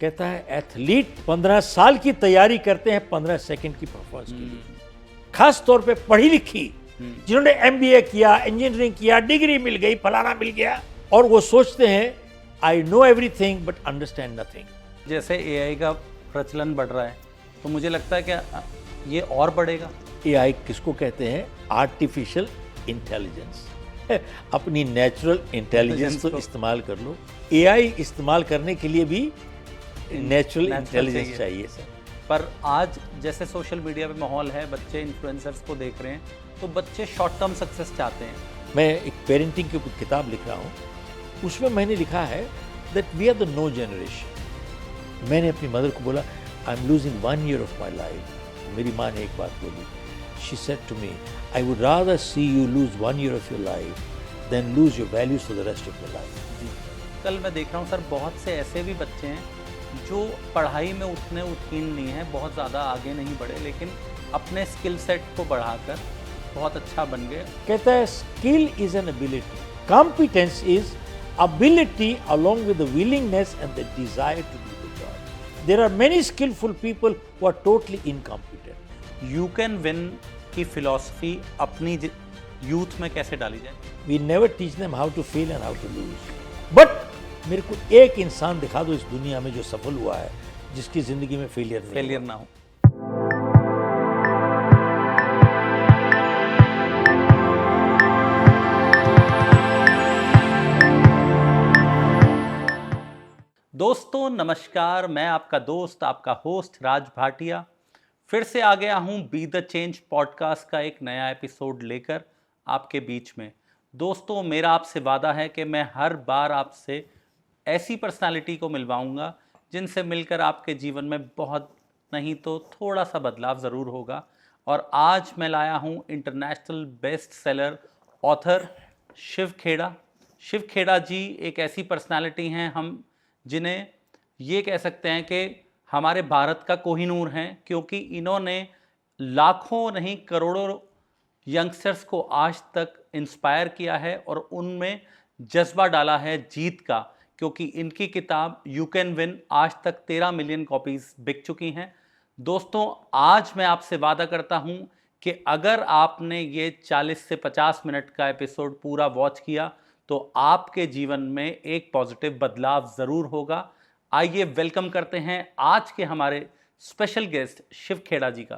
कहता है एथलीट 15 साल की तैयारी करते हैं 15 सेकंड की परफॉर्मेंस के लिए, खास तौर पे पढ़ी लिखी जिन्होंने एमबीए किया, इंजीनियरिंग किया, डिग्री मिल गई, फलाना मिल गया, और वो सोचते हैं I know everything but understand nothing. जैसे एआई का प्रचलन बढ़ रहा है तो मुझे लगता है कि ये और बढ़ेगा। एआई किसको कहते हैं? Artificial intelligence. अपनी नेचुरल इंटेलिजेंस को इस्तेमाल कर लो। एआई इस्तेमाल करने के लिए भी नेचुरल इंटेलिजेंस चाहिए सर। पर आज जैसे सोशल मीडिया पे माहौल है, बच्चे इन्फ्लुएंसर्स को देख रहे हैं, तो बच्चे शॉर्ट टर्म सक्सेस चाहते हैं। मैं एक पेरेंटिंग की किताब लिख रहा हूँ, उसमें मैंने लिखा है that we are the no generation. मैंने अपनी मदर को बोला I am losing 1 year of my life. मेरी माँ ने एक बात बोली, she said to me I would rather see you lose 1 year of your life than lose your values for the rest of your life. कल मैं देख रहा हूँ सर, बहुत से ऐसे भी बच्चे हैं जो पढ़ाई में उतने उत्कीर्ण नहीं है, बहुत ज़्यादा आगे नहीं बढ़े, लेकिन अपने स्किल सेट को बढ़ाकर बहुत अच्छा बन गए। कहता है skill is an ability, competence is ability along with the willingness and the desire to do the job. There are many skillful people who are totally incompetent. You can win की philosophy अपनी youth में कैसे डाली जाए? We never teach them how to fail and how to lose. But मेरे को एक इंसान दिखा दो इस दुनिया में जो सफल हुआ है, जिसकी जिंदगी में फेलियर ना हो। दोस्तों नमस्कार, मैं आपका दोस्त, आपका होस्ट राज भाटिया फिर से आ गया हूं बी द चेंज पॉडकास्ट का एक नया एपिसोड लेकर आपके बीच में। दोस्तों मेरा आपसे वादा है कि मैं हर बार आपसे ऐसी पर्सनालिटी को मिलवाऊंगा जिनसे मिलकर आपके जीवन में बहुत नहीं तो थोड़ा सा बदलाव ज़रूर होगा। और आज मैं लाया हूं international best seller author Shiv Khera. Shiv Khera ji एक ऐसी पर्सनालिटी हैं हम जिन्हें ये कह सकते हैं कि हमारे भारत का कोहिनूर हैं, क्योंकि इन्होंने लाखों नहीं करोड़ों यंगस्टर्स को आज तक इंस्पायर किया है और उनमें जज्बा डाला है जीत का। क्योंकि इनकी किताब यू कैन विन आज तक 13 मिलियन कॉपीज़ बिक चुकी हैं। दोस्तों आज मैं आपसे वादा करता हूं कि अगर आपने ये 40 से 50 मिनट का एपिसोड पूरा वॉच किया तो आपके जीवन में एक पॉजिटिव बदलाव ज़रूर होगा। आइए वेलकम करते हैं आज के हमारे स्पेशल गेस्ट शिव खेड़ा जी का।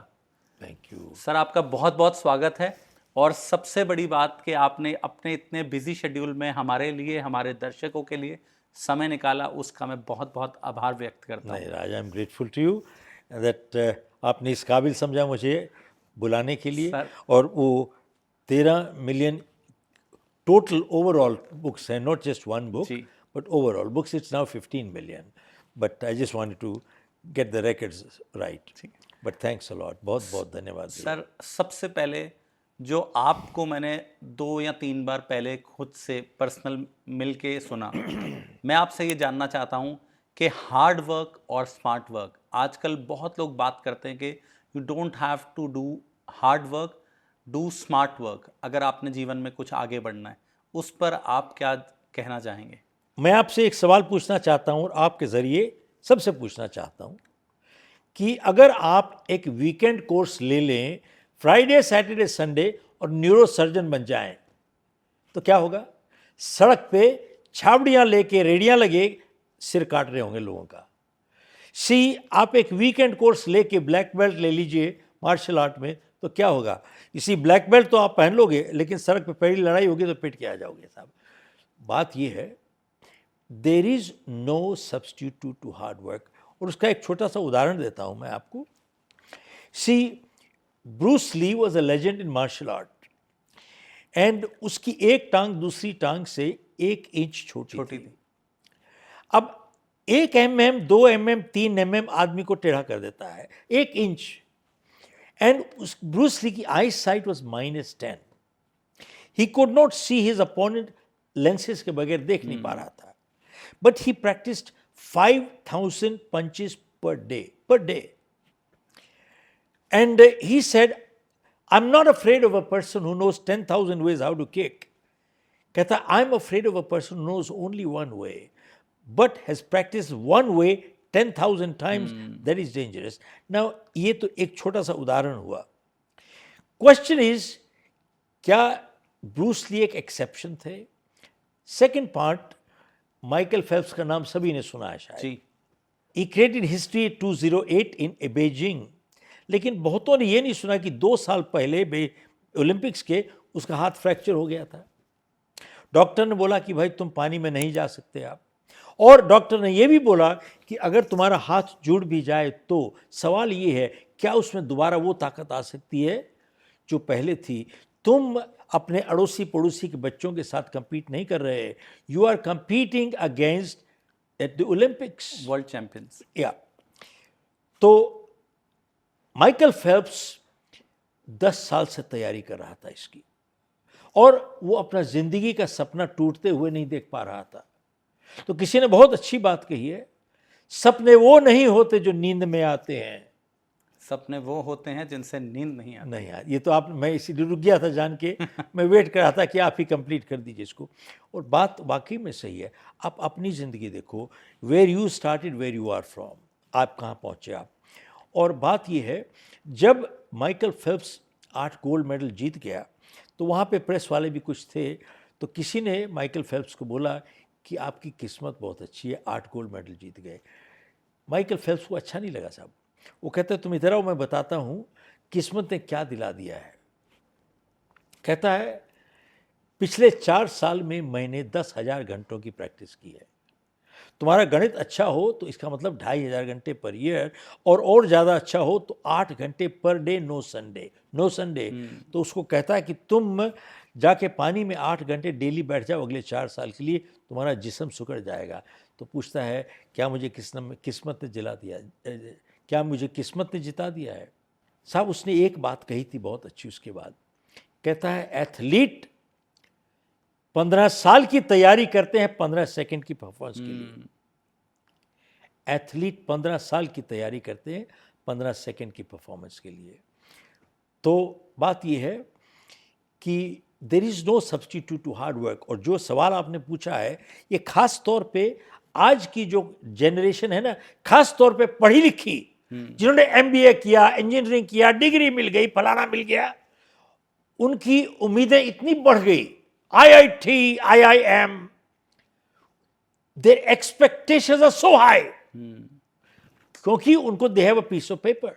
थैंक यू सर, आपका बहुत बहुत स्वागत है। और सबसे बड़ी बात कि आपने अपने इतने बिजी शेड्यूल में हमारे लिए, हमारे दर्शकों के लिए समय निकाला, उसका मैं बहुत बहुत आभार व्यक्त करता हूँ। नहीं Raj, I am grateful to you that आपने इस काबिल समझा मुझे बुलाने के लिए। और वो 13 million total overall books and not just one book but overall books, it's now 15 million, but I just wanted to get the records right. But thanks a lot, बहुत बहुत धन्यवाद सर। सबसे पहले जो आपको मैंने 2 या 3 बार पहले खुद से पर्सनल मिल के सुना, मैं आपसे ये जानना चाहता हूँ कि हार्ड वर्क और स्मार्ट वर्क, आजकल बहुत लोग बात करते हैं कि you don't have to do hard work, do smart work अगर आपने जीवन में कुछ आगे बढ़ना है। उस पर आप क्या कहना चाहेंगे? मैं आपसे एक सवाल पूछना चाहता हूँ और आपके ज़रिए सबसे पूछना चाहता हूँ कि अगर आप एक वीकेंड कोर्स ले लें, फ्राइडे सैटरडे संडे, और न्यूरो सर्जन बन जाएं, तो क्या होगा? सड़क पे छावड़ियाँ लेके रेडियाँ लगे सिर काट रहे होंगे लोगों का। आप एक वीकेंड कोर्स लेके ब्लैक बेल्ट ले लीजिए मार्शल आर्ट में, तो क्या होगा? इसी ब्लैक बेल्ट तो आप पहन लोगे, लेकिन सड़क पे पहली लड़ाई होगी तो पिट के आ जाओगे साहब। बात ये है, there is no substitute to hard work. और उसका एक छोटा सा उदाहरण देता हूं मैं आपको। Bruce Lee was a legend in martial art, and उसकी एक टांग दूसरी टांग से 1 इंच छोटी थी। अब 1 mm, 2 mm, 3 mm आदमी को टेढ़ा कर देता है, 1 इंच। And Bruce Lee की eyesight was -10. He could not see his opponent lenses के बगैर देख नहीं पा रहा था. But he practiced 5,000 punches per day. And he said, I'm not afraid of a person who knows 10,000 ways how to kick. कहता, I'm afraid of a person who knows only one way, but has practiced one way 10,000 times, that is dangerous. Now, ये तो एक छोटा सा उदाहरण हुआ. Question is, क्या Bruce Lee एक एक्सेप्शन थे? सेकेंड पार्ट, माइकल फेल्प्स का नाम सभी ने सुना है शायद. जी. He created history 208 in Beijing. लेकिन बहुतों ने ये नहीं सुना कि 2 साल पहले ओलंपिक्स के उसका हाथ फ्रैक्चर हो गया था. डॉक्टर ने बोला कि भाई तुम पानी में नहीं जा सकते आप. और डॉक्टर ने ये भी बोला कि अगर तुम्हारा हाथ जुड़ भी जाए तो सवाल ये है, क्या उसमें दोबारा वो ताकत आ सकती है जो पहले थी? तुम अपने अड़ोसी पड़ोसी के बच्चों के साथ compete नहीं कर रहे, you are competing against at the Olympics. World champions. या तो माइकल फेल्प्स 10 साल से तैयारी कर रहा था इसकी, और वो अपना जिंदगी का सपना टूटते हुए नहीं देख पा रहा था. तो किसी ने बहुत अच्छी बात कही है, सपने वो नहीं होते जो नींद में आते हैं. सपने वो होते हैं जिनसे नींद नहीं आती. नहीं यार, ये तो आप, मैं इसीलिए रुक गया था जान के, मैं वेट कर रहा था कि आप ही कंप्लीट कर दीजिए इसको. और बात वाकई में सही है. आप अपनी ज़िंदगी देखो, where you started, where you are from, आप कहाँ पहुँचे आप. और बात ये है, जब माइकल फेल्प्स 8 गोल्ड मेडल जीत गया तो वहाँ पे प्रेस वाले भी कुछ थे. तो किसी ने माइकल फेल्प्स को बोला कि आपकी किस्मत बहुत अच्छी है, 8 गोल्ड मेडल जीत गए. माइकल फेल्प्स को अच्छा नहीं लगा साहब. वो कहता है तुम इधर आओ, मैं बताता हूँ किस्मत ने क्या दिला दिया है. कहता है पिछले 4 साल में मैंने 10,000 घंटों की प्रैक्टिस की है. तुम्हारा गणित अच्छा हो तो इसका मतलब 2,500 घंटे पर ईयर, और ज़्यादा अच्छा हो तो 8 घंटे per day, no Sunday, no Sunday. तो उसको कहता है कि तुम जाके पानी में 8 घंटे डेली बैठ जाओ अगले 4 साल के लिए, तुम्हारा जिस्म सुकड़ जाएगा. तो पूछता है क्या मुझे किस्मत ने जिला दिया, क्या मुझे किस्मत ने जिता दिया है? साहब उसने एक बात कही थी बहुत अच्छी उसके बाद. कहता है एथलीट 15 साल की तैयारी करते हैं 15 सेकंड की परफॉर्मेंस के लिए. एथलीट 15 साल की तैयारी करते हैं 15 सेकंड की परफॉर्मेंस के लिए. तो बात यह है कि there is no substitute to hard work. और जो सवाल आपने पूछा है, ये खास तौर पे आज की जो जनरेशन है ना, खास तौर पे पढ़ी लिखी, जिन्होंने MBA किया, इंजीनियरिंग किया, डिग्री मिल गई, फलाना मिल गया, उनकी उम्मीदें इतनी बढ़ गई. IIT, IIM, their expectations are so high. क्योंकि उनको they have a piece of paper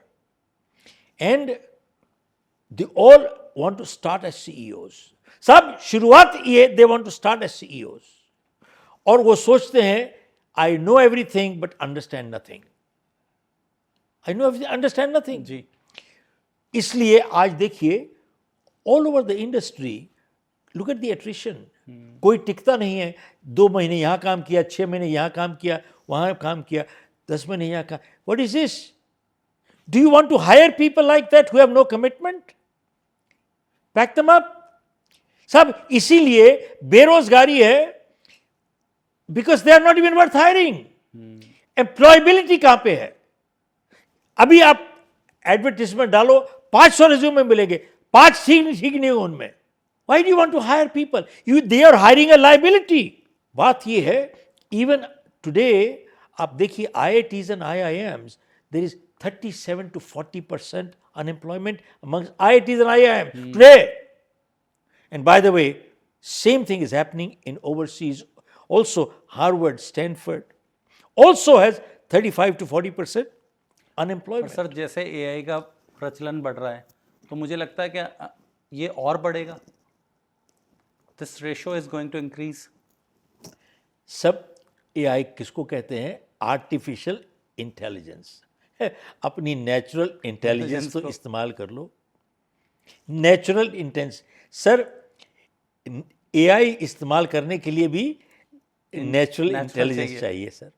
and they all want to start as CEOs. सब शुरुआत ये they want to start as CEOs. और वो सोचते हैं I know everything but understand nothing. I know everything, understand nothing. जी. इसलिए आज देखिए all over the industry, look at the attrition. कोई टिकता नहीं है. 2 महीने यहाँ काम किया, 6 महीने यहाँ काम किया, वहाँ काम किया, 10 महीने यहाँ काम. What is this? Do you want to hire people like that who have no commitment? Pack them up. सब इसीलिए बेरोजगारी है, because they are not even worth hiring. Employability कहाँ पे है? अभी आप एडवर्टीजमेंट डालो, 500 रिज्यूमे मिलेंगे, 5 ठीक नहीं हो उनमें. Why do you want to hire people? They are hiring a liability. बात ये है, even today आप देखिए IITs and IIMs, there is 37 to 40% unemployment amongst IITs and IIM today. And by the way, same thing is happening in overseas. Also, Harvard, Stanford also has 35 to 40% unemployment. Sir जैसे AI का प्रचलन बढ़ रहा है, तो मुझे लगता है कि ये और बढ़ेगा. This ratio is going to increase. सब AI किसको कहते हैं? Artificial intelligence. अपनी नेचुरल इंटेलिजेंस तो इस्तेमाल कर लो. नेचुरल इंटेलिजेंस सर, AI इस्तेमाल करने के लिए भी नेचुरल इंटेलिजेंस चाहिए sir.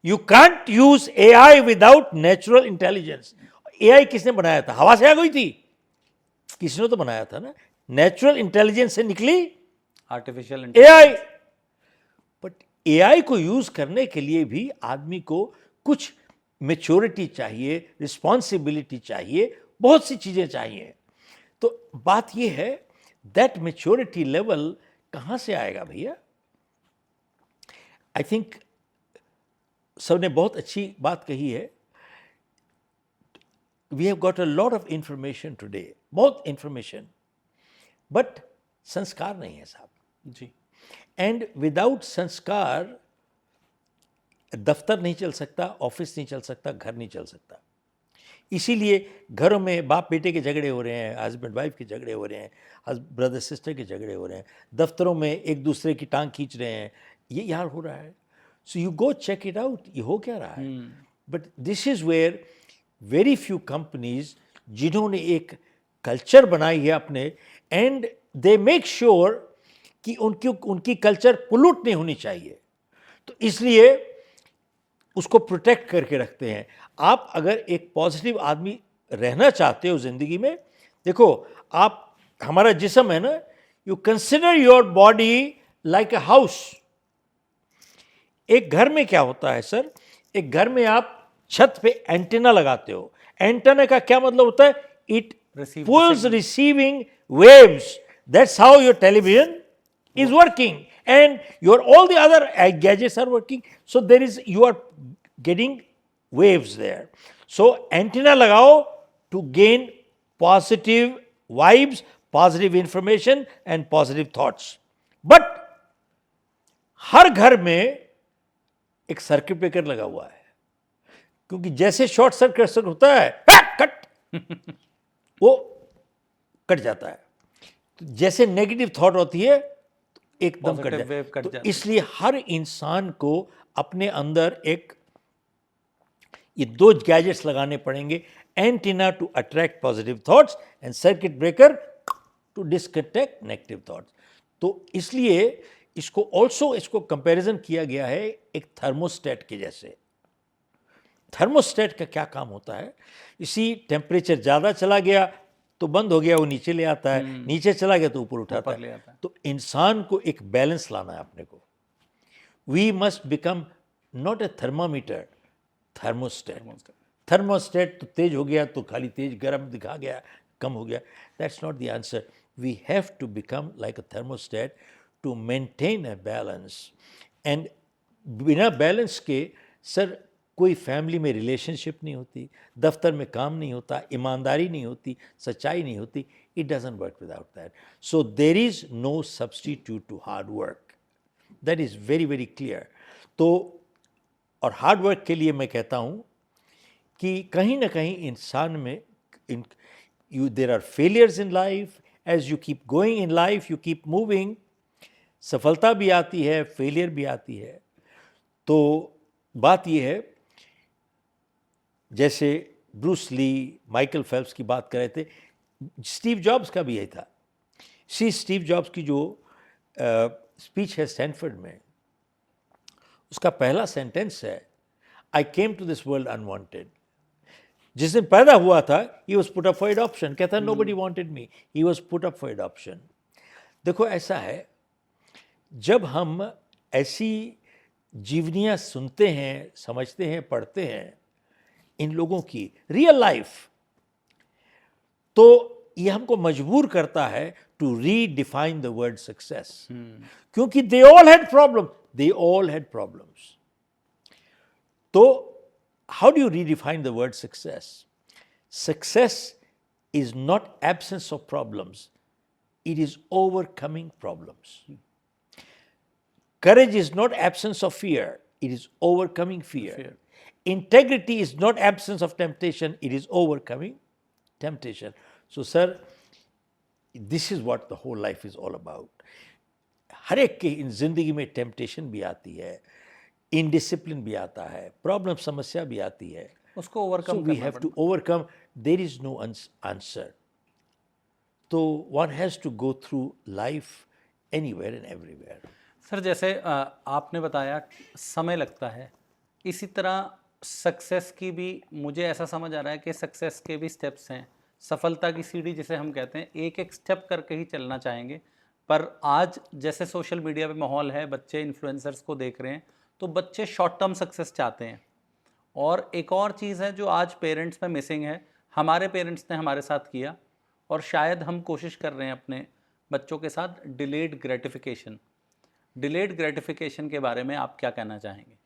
You can't use AI without natural intelligence. AI किसने बनाया था? हवा से आ गई थी? किसी ने तो बनाया था ना. नेचुरल इंटेलिजेंस से निकली आर्टिफिशियल AI. बट AI को यूज करने के लिए भी आदमी को कुछ मैच्योरिटी चाहिए, रिस्पॉन्सिबिलिटी चाहिए, बहुत सी चीजें चाहिए. तो बात यह है, दैट मैच्योरिटी लेवल कहां से आएगा भैया? आई थिंक सबने बहुत अच्छी बात कही है। We have got a lot of information today, बहुत इंफॉर्मेशन, बट संस्कार नहीं है साहब। जी। एंड विदाउट संस्कार दफ्तर नहीं चल सकता, ऑफिस नहीं चल सकता, घर नहीं चल सकता। इसीलिए घरों में बाप बेटे के झगड़े हो रहे हैं, हस्बैंड वाइफ के झगड़े हो रहे हैं, ब्रदर सिस्टर के झगड़े हो रहे हैं, दफ्तरों में एक दूसरे की टांग खींच रहे हैं, ये यार हो रहा है। So you go check it out, ये हो क्या रहा है। But this is where very few companies जिन्होंने एक कल्चर बनाई है अपने, एंड दे मेक श्योर कि उनकी कल्चर पोल्यूट नहीं होनी चाहिए, तो इसलिए उसको प्रोटेक्ट करके रखते हैं। आप अगर एक पॉजिटिव आदमी रहना चाहते हो ज़िंदगी में, देखो आप, हमारा जिस्म है ना, you consider your body like a house. एक घर में क्या होता है सर, एक घर में आप छत पे एंटेना लगाते हो। एंटेना का क्या मतलब होता है, it pulls receiving waves. That's how your television is working, and your all the other gadgets are working. So you are getting waves there. So antenna लगाओ to gain positive vibes, positive information and positive thoughts. But हर घर में एक circuit breaker लगा हुआ है, क्योंकि जैसे short circuit होता है, कट वो कट जाता है। तो जैसे नेगेटिव थॉट होती है तो एकदम कट जाता है। तो इसलिए हर इंसान को अपने अंदर ये दो गैजेट्स लगाने पड़ेंगे, antenna to attract positive thoughts and circuit breaker to disconnect negative thoughts. तो इसलिए इसको कंपैरिजन किया गया है एक थर्मोस्टेट के जैसे। थर्मोस्टेट का क्या काम होता है, इसी टेम्परेचर ज़्यादा चला गया तो बंद हो गया, वो नीचे ले आता है, नीचे चला गया तो ऊपर उठाता है। तो इंसान को एक बैलेंस लाना है अपने को। We must become not a thermometer, thermostat. Thermostat तो तेज हो गया तो खाली तेज गर्म दिखा गया, कम हो गया, that's not the answer. We have to become like a thermostat to maintain a balance. And बिना बैलेंस के सर कोई फैमिली में रिलेशनशिप नहीं होती, दफ्तर में काम नहीं होता, ईमानदारी नहीं होती, सच्चाई नहीं होती। It doesn't work without that. So there is no substitute to hard work, that is very very clear. तो और हार्ड वर्क के लिए मैं कहता हूँ कि कहीं ना कहीं इंसान में there are failures in life, as you keep going in life, you keep moving, सफलता भी आती है, फेलियर भी आती है। तो बात यह है, जैसे ब्रूस ली, माइकल फेल्प्स की बात कर रहे थे, स्टीव जॉब्स का भी यही था। स्टीव जॉब्स की जो स्पीच है स्टैनफोर्ड में, उसका पहला सेंटेंस है, I came to this world unwanted. जिस दिन पैदा हुआ था, he was put up for adoption. कहता है nobody wanted me, he was put up for adoption. देखो ऐसा है, जब हम ऐसी जीवनियाँ सुनते हैं, समझते हैं, पढ़ते हैं इन लोगों की रियल लाइफ, तो ये हमको मजबूर करता है to redefine the word success. क्योंकि दे ऑल हैड प्रॉब्लम्स। तो how do you redefine the word success? Success is not absence of problems, it is overcoming problems. Courage is not absence of fear, it is overcoming fear. Integrity is not absence of temptation, it is overcoming temptation. So sir, this is what the whole life is all about. हर एक के इन जिंदगी में temptation भी आती है, indiscipline भी आता है, प्रॉब्लम समस्या भी आती है, उसको overcome we have to overcome. There is no answer. तो one has to go through life anywhere and everywhere. Sir जैसे आपने बताया समय लगता है, इसी तरह सक्सेस की भी मुझे ऐसा समझ आ रहा है कि सक्सेस के भी स्टेप्स हैं। सफलता की सीढ़ी जिसे हम कहते हैं, एक एक स्टेप करके ही चलना चाहेंगे। पर आज जैसे सोशल मीडिया पे माहौल है, बच्चे इन्फ्लुएंसर्स को देख रहे हैं, तो बच्चे शॉर्ट टर्म सक्सेस चाहते हैं। और एक और चीज़ है जो आज पेरेंट्स में मिसिंग है, हमारे पेरेंट्स ने हमारे साथ किया और शायद हम कोशिश कर रहे हैं अपने बच्चों के साथ, डिलेड ग्रेटिफिकेशन। डिलेड ग्रेटिफिकेशन के बारे में आप क्या कहना चाहेंगे?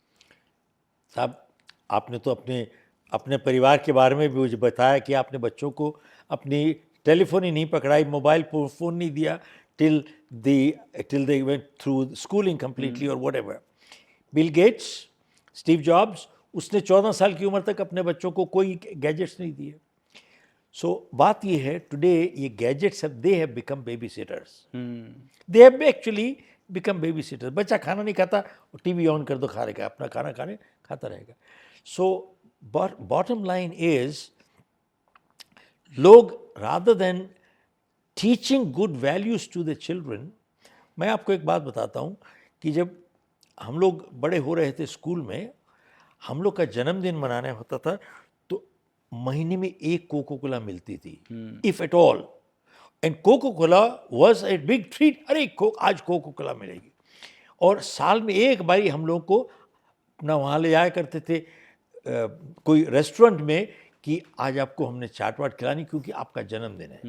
साहब, आपने तो अपने अपने परिवार के बारे में भी मुझे बताया कि आपने बच्चों को अपनी टेलीफोन ही नहीं पकड़ाई, मोबाइल फ़ोन नहीं दिया till they went through schooling completely or whatever. Bill Gates, Steve jobs, उसने 14 साल की उम्र तक अपने बच्चों को कोई गैजेट्स नहीं दिए. सो बात ये है, टुडे ये gadgets they have become baby seaters. They have actually become baby seaters. बच्चा खाना नहीं खाता, टीवी ऑन कर दो, खा रहेगा, अपना खाना खाता रहेगा. सो बॉटम लाइन इज, लोग rather than teaching good values to the children. मैं आपको एक बात बताता हूँ कि जब हम लोग बड़े हो रहे थे स्कूल में, हम लोग का जन्मदिन मनाना होता था तो महीने में एक कोको कोला मिलती थी, if at all. And Coca Cola was a big treat. अरे आज कोको कोला मिलेगी. और साल में एक बारी हम लोग को अपना वहाँ ले जाया करते थे कोई रेस्टोरेंट में कि आज आपको हमने चाट वाट खिलानी क्योंकि आपका जन्मदिन है.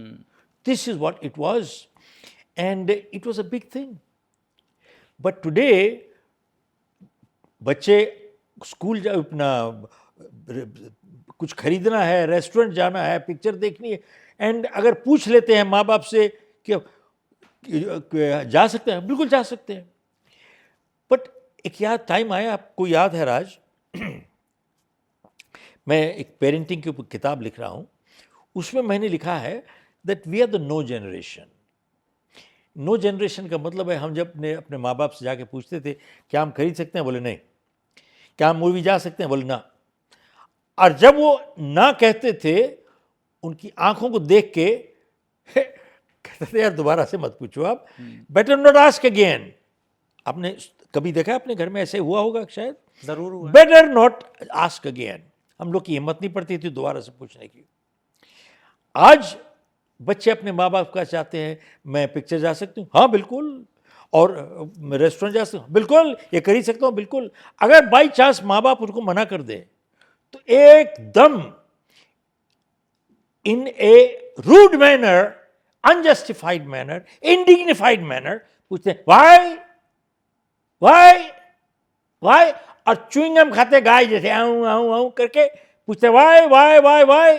This is what it was, and it was a big thing. But today बच्चे स्कूल अपना कुछ खरीदना है, रेस्टोरेंट जाना है, पिक्चर देखनी है, एंड अगर पूछ लेते हैं माँ बाप से कि जा सकते हैं, बिल्कुल जा सकते हैं. बट एक याद टाइम आया, आपको याद है राज, मैं एक पेरेंटिंग के ऊपर किताब लिख रहा हूँ, उसमें मैंने लिखा है that we are the no generation. No generation का मतलब है, हम जब अपने माँ बाप से जाके पूछते थे क्या हम खरीद सकते हैं, बोले नहीं. क्या हम मूवी जा सकते हैं, बोले ना. और जब वो ना कहते थे, उनकी आंखों को देख के कहते थे यार दोबारा से मत पूछो आप, बेटर नॉट आस्क अगेन. आपने कभी देखा अपने घर में ऐसे हुआ होगा शायद, जरूर हुआ. Better not ask again. हम लोग की हिम्मत नहीं पड़ती थी दोबारा से पूछने की. आज बच्चे अपने माँ बाप का चाहते हैं, मैं पिक्चर जा सकती हूँ, हाँ बिल्कुल, और मैं रेस्टोरेंट जा सकता हूँ, बिल्कुल, ये खरीद सकता हूँ, बिल्कुल. अगर बाई चांस माँ बाप उनको मना कर दे तो एकदम in a rude manner, unjustified manner, indignified manner पूछते हैं वाई वाई वाई. और च्युइंगम खाते गाय जैसे आऊं आऊं आऊं करके पूछते वाई वाई वाई वाई.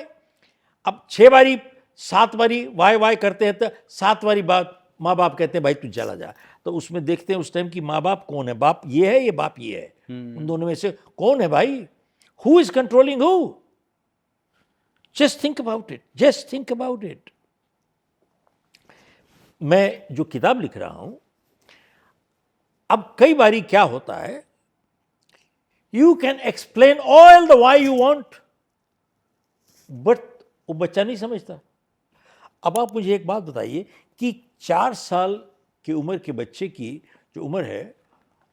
अब 6 बारी 7 बारी वाई वाई करते हैं तो 7 बारी बाद माँ बाप कहते हैं भाई तू चला जा. तो उसमें देखते हैं उस टाइम की माँ बाप कौन है, बाप ये है, ये बाप ये है. उन दोनों में से कौन है भाई? Who is controlling who? Just think about it, just think about it. मैं जो किताब लिख रहा हूं, अब कई बारी क्या होता है, you can explain all the why you want, but वो बच्चा नहीं समझता. अब आप मुझे एक बात बताइए कि 4 साल की उम्र के बच्चे की जो उम्र है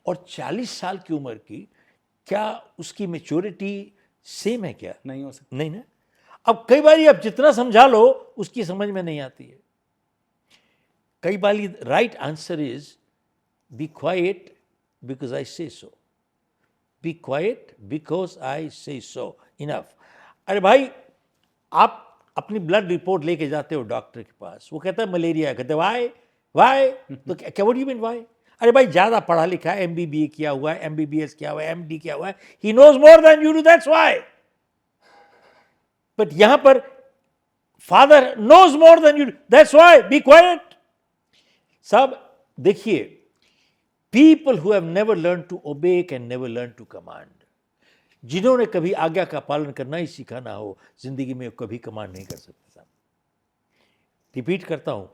और 40 साल की उम्र की, क्या उसकी मैच्योरिटी सेम है क्या? नहीं हो सकता. नहीं ना. अब कई बारी आप जितना समझा लो उसकी समझ में नहीं आती है. कई बारी right answer is be quiet because I say so. Be quiet because I say so. Enough. अरे भाई, आप अपनी ब्लड रिपोर्ट लेके जाते हो डॉक्टर के पास, वो कहता है मलेरिया, कहते वाई वाई, तो क्या what do you mean why? अरे भाई ज़्यादा पढ़ा लिखा है, MBBA किया हुआ है, MBBS किया हुआ है, MD किया हुआ है, he knows more than you do, that's why. But यहां पर father knows more than you, that's why, be quiet. सब देखिए, people who have never learn to obey can never learn to command. जिन्होंने कभी आज्ञा का पालन करना ही सीखा ना हो, जिंदगी में कभी कमांड नहीं कर सकते साहब. रिपीट करता हूं,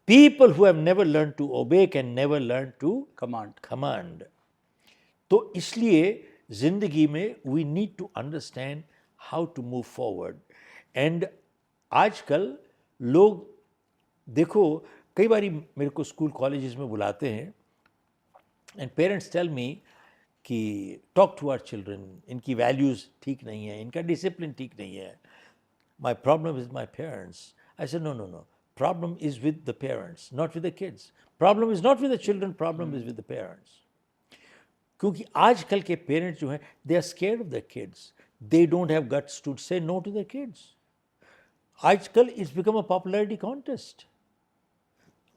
people who have never learn to obey can never learn to command. तो इसलिए जिंदगी में we need to understand how to move forward. And आजकल लोग देखो, कई बार मेरे को स्कूल कॉलेजेस में बुलाते हैं एंड पेरेंट्स टेल मी कि टॉक टू आवर चिल्ड्रन, इनकी वैल्यूज़ ठीक नहीं है, इनका डिसिप्लिन ठीक नहीं है. My problem is my parents. I say no no no, problem is with the parents, not with the kids. Problem is not with the children, problem is with the parents. क्योंकि आजकल के parents जो हैं, they are scared of the kids. They don't have guts to say no to the kids. आजकल it's become a popularity contest.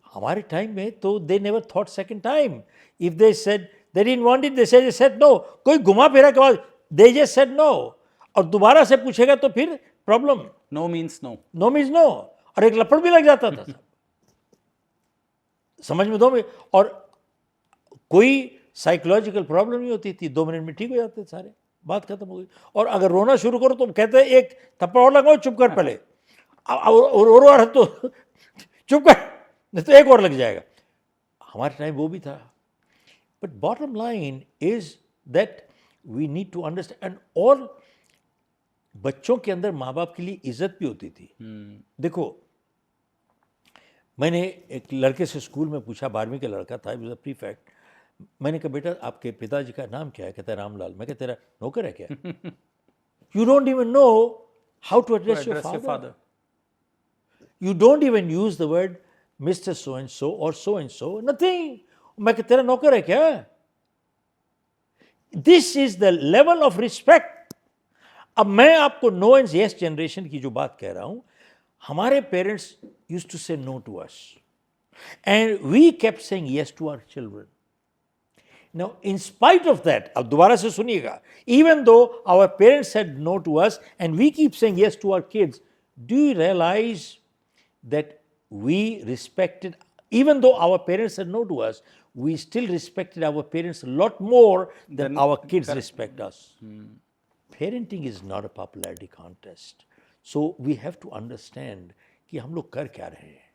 हमारे time में तो they never thought second time. If they said they didn't want it, they said no. कोई घुमा फिरा के बाद they just said no, और दोबारा से पूछेगा तो फिर problem, no means no. No means no, और एक लपड़ भी लग जाता था साहब। समझ में दो में, और कोई साइकोलॉजिकल प्रॉब्लम नहीं होती थी, 2 मिनट में ठीक हो जाते सारे, बात खत्म हो गई। और अगर रोना शुरू करो तो कहते हैं एक थप्पड़ और लगाओ, चुप कर पहले, और तो चुप कर, नहीं तो एक और लग जाएगा। हमारे टाइम वो भी था। But bottom line is that we need to understand, और बच्चों के अंदर माँ बाप के लिए इज्जत भी होती थी। देखो, मैंने एक लड़के से स्कूल में पूछा, 12वीं का लड़का था, वाज अ प्रीफेक्ट। मैंने कहा बेटा आपके पिताजी का नाम क्या है? कहता है रामलाल। मैं कहता तेरा नौकर है क्या? You don't even know how to address your father, you don't even use the word mister so and so और सो एंड सो, नथिंग। मैं कहता तेरा नौकर है क्या? This is the level of respect. अब मैं आपको नो एंड यस जनरेशन की जो बात कह रहा हूं, हमारे parents used to say no to us and we kept saying yes to our children. Now, in spite of that, अब दोबारा से सुनिएगा, even though our parents said no to us and we keep saying yes to our kids, do you realize that we respected, even though our parents said no to us, we still respected our parents a lot more than our kids respect us. Parenting is not a popularity contest. So we have to understand कि हम लोग कर क्या रहे हैं।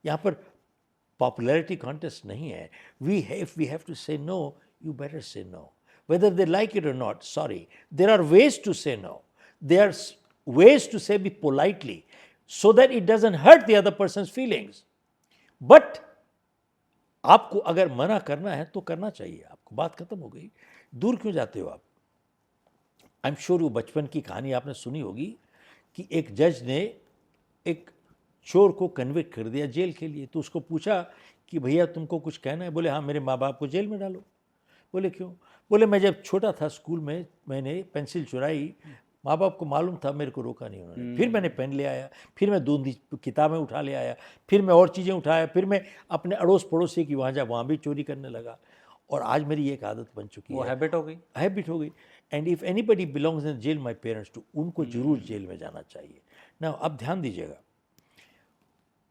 यहाँ पर popularity contest नहीं है। If we have to say no, you better say no. Whether they like it or not, sorry. There are ways to say no. There are ways to say be politely so that it doesn't hurt the other person's feelings. But आपको अगर मना करना है तो करना चाहिए आपको, बात खत्म हो गई। दूर क्यों जाते हो आप? आई एम श्योर वो बचपन की कहानी आपने सुनी होगी कि एक जज ने एक चोर को कन्विक्ट कर दिया जेल के लिए। तो उसको पूछा कि भैया तुमको कुछ कहना है? बोले हाँ, मेरे माँ बाप को जेल में डालो। बोले क्यों? बोले मैं जब छोटा था स्कूल में मैंने पेंसिल चुराई, माँ बाप को मालूम था, मेरे को रोका नहीं उन्होंने। फिर मैंने पेन ले आया, फिर मैं दूसरी किताबें उठा ले आया, फिर मैं और चीज़ें उठाया, फिर मैं अपने अड़ोस पड़ोसी की वहाँ जा वहाँ भी चोरी करने लगा। और आज मेरी एक आदत बन चुकी है, वो हैबिट हो गई, हैबिट हो गई। And if anybody belongs in jail my parents too, उनको जरूर जेल में जाना चाहिए ना। अब ध्यान दीजिएगा,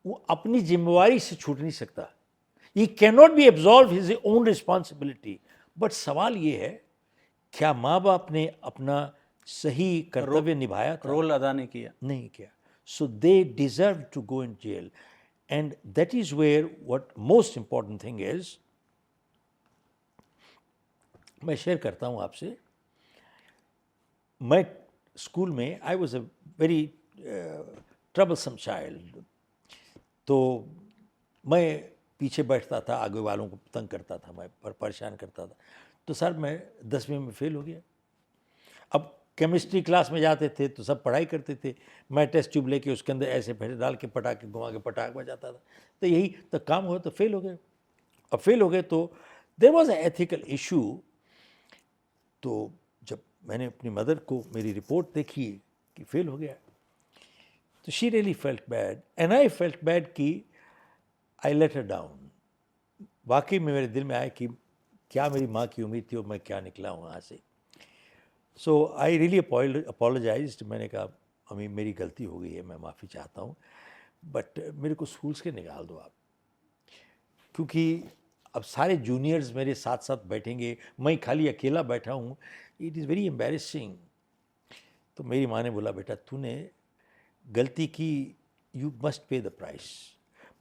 वो अपनी जिम्मेवारी से छूट नहीं सकता। He cannot be absolved his own responsibility. But सवाल ये है, क्या माँ बाप ने अपना सही कर्तव्य निभाया था? रोल अदा नहीं किया, नहीं किया। So they deserve to go in jail. And that is where what most important thing is, मैं शेयर करता हूँ आपसे। मैं स्कूल में, I was a very troublesome child. तो मैं पीछे बैठता था, आगे वालों को तंग करता था, मैं परेशान करता था। तो सर मैं 10वीं में फेल हो गया। अब केमिस्ट्री क्लास में जाते थे तो सब पढ़ाई करते थे, मैं टेस्ट ट्यूब लेके उसके अंदर ऐसे पैसे डाल के पटाखे घुमा के पटाख बजाता था। तो यही तो काम हुआ, तो फेल हो गए। अब फेल हो गए तो there was a ethical issue. तो जब मैंने अपनी मदर को मेरी रिपोर्ट देखी कि फेल हो गया, तो she really felt bad and I felt bad कि आई लेट हर डाउन। वाकई में मेरे दिल में आया कि क्या मेरी माँ की उम्मीद थी और मैं क्या निकला हूँ वहाँ से। सो आई रियली अपोलोजाइज्ड। मैंने कहा मम्मी मेरी गलती हो गई है, मैं माफ़ी चाहता हूँ, बट मेरे को स्कूल से निकाल दो आप, क्योंकि अब सारे जूनियर्स मेरे साथ साथ बैठेंगे, मैं खाली अकेला बैठा हूँ, इट इज़ वेरी एम्बैरेसिंग। तो मेरी माँ ने बोला बेटा तूने गलती की, you must pay the price.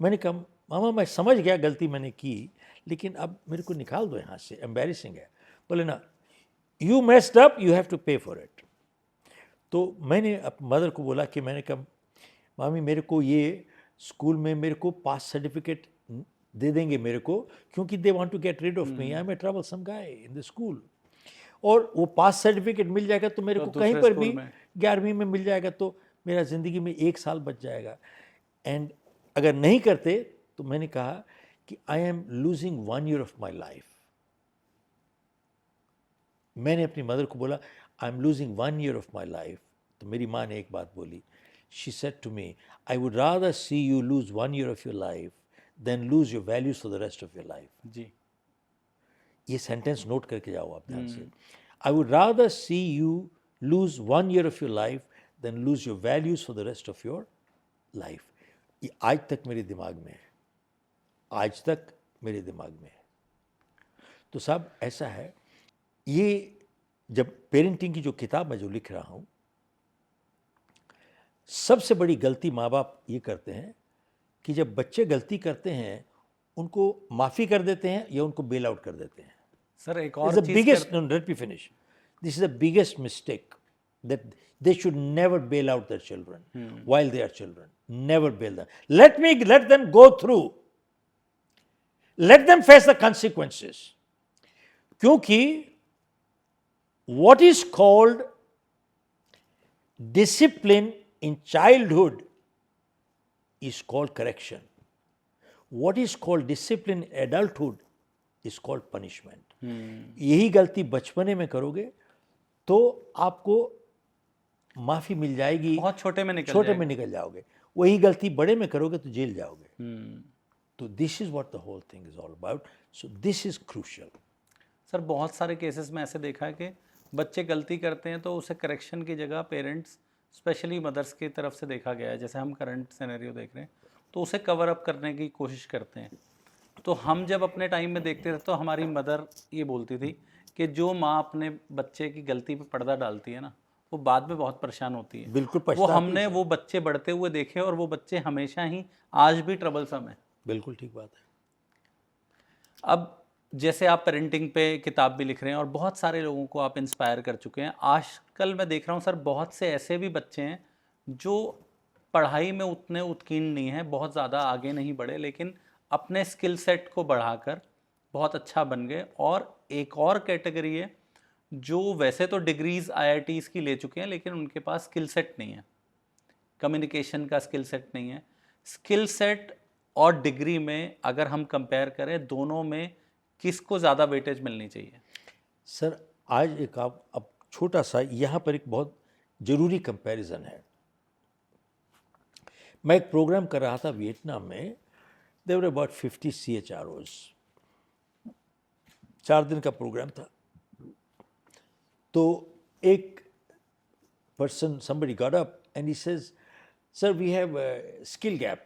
मैंने कहा मामा मैं समझ गया गलती मैंने की, लेकिन अब मेरे को निकाल दो यहाँ से, एम्बैरेसिंग है। बोले ना, you messed up, you have to pay for it. तो मैंने अपनी मदर को बोला कि मैंने कहा मामी मेरे को ये स्कूल में मेरे को पास सर्टिफिकेट दे देंगे मेरे को, क्योंकि they want to get rid of me, I am a troublesome guy in the school. और वो पास सर्टिफिकेट मिल जाएगा तो मेरे को कहीं पर भी 11वीं में मिल जाएगा, तो मेरा ज़िंदगी में 1 साल बच जाएगा। एंड अगर नहीं करते तो मैंने कहा कि I am losing 1 year of my life. मैंने अपनी मदर को बोला I am losing 1 year of my life. तो मेरी माँ ने एक बात बोली, she said to me I would rather see you lose 1 year of your life than lose your values for the rest of your life. जी, ये sentence note करके जाओ आप ध्यान से। I would rather see you lose 1 year of your life than lose your values for the rest of your life. ये आज तक मेरे दिमाग में है, आज तक मेरे दिमाग में है। तो साहब ऐसा है, ये जब पेरेंटिंग की जो किताब मैं जो लिख रहा हूँ, सबसे बड़ी गलती माँ बाप ये करते हैं कि जब बच्चे गलती करते हैं उनको माफ़ी कर देते हैं या उनको बेल आउट कर देते हैं। सर एक This और is the चीज biggest, no, let me finish. This is the biggest mistake, that they should never bail out their children while they are children. Never bail them. Let them go through. Let them face the consequences. क्योंकि what is called discipline in childhood is called correction. What is called discipline in adulthood is called punishment. यही गलती बचपने में करोगे तो आपको माफी मिल जाएगी, बहुत छोटे में निकल जाओगे। वही गलती बड़े में करोगे तो जेल जाओगे। तो this is what the whole thing is all about. So this is crucial. Sir बहुत सारे केसेस में ऐसे देखा है कि बच्चे गलती करते हैं तो उसे करेक्शन की जगह पेरेंट्स, स्पेशली मदर्स की तरफ से देखा गया है, जैसे हम करंट सिनेरियो देख रहे हैं, तो उसे कवर अप करने की कोशिश करते हैं। तो हम जब अपने टाइम में देखते थे तो हमारी मदर ये बोलती थी कि जो माँ अपने बच्चे की गलती पे पर्दा डालती है ना, वो बाद में बहुत परेशान होती है। बिल्कुल वो पछताती हमने है। वो बच्चे बढ़ते हुए देखे और वो बच्चे हमेशा ही आज भी ट्रबलसम है। बिल्कुल ठीक बात है। अब जैसे आप पेरेंटिंग पे किताब भी लिख रहे हैं और बहुत सारे लोगों को आप इंस्पायर कर चुके हैं, आजकल मैं देख रहा हूँ सर बहुत से ऐसे भी बच्चे हैं जो पढ़ाई में उतने उत्कीर्ण नहीं हैं, बहुत ज़्यादा आगे नहीं बढ़े, लेकिन अपने स्किल सेट को बढ़ाकर बहुत अच्छा बन गए। और एक और कैटेगरी है जो वैसे तो डिग्रीज IITs की ले चुके हैं लेकिन उनके पास स्किल सेट नहीं है, कम्युनिकेशन का स्किल सेट नहीं है। स्किल सेट और डिग्री में अगर हम कंपेयर करें, दोनों में किसको ज़्यादा वेटेज मिलनी चाहिए? सर आज एक आप अब छोटा सा यहाँ पर एक बहुत ज़रूरी कंपैरिजन है। मैं एक प्रोग्राम कर रहा था वियतनाम में। There were about 50 CHROs। 4 दिन का प्रोग्राम था। तो एक person, somebody got up and he says, sir we have a skill gap।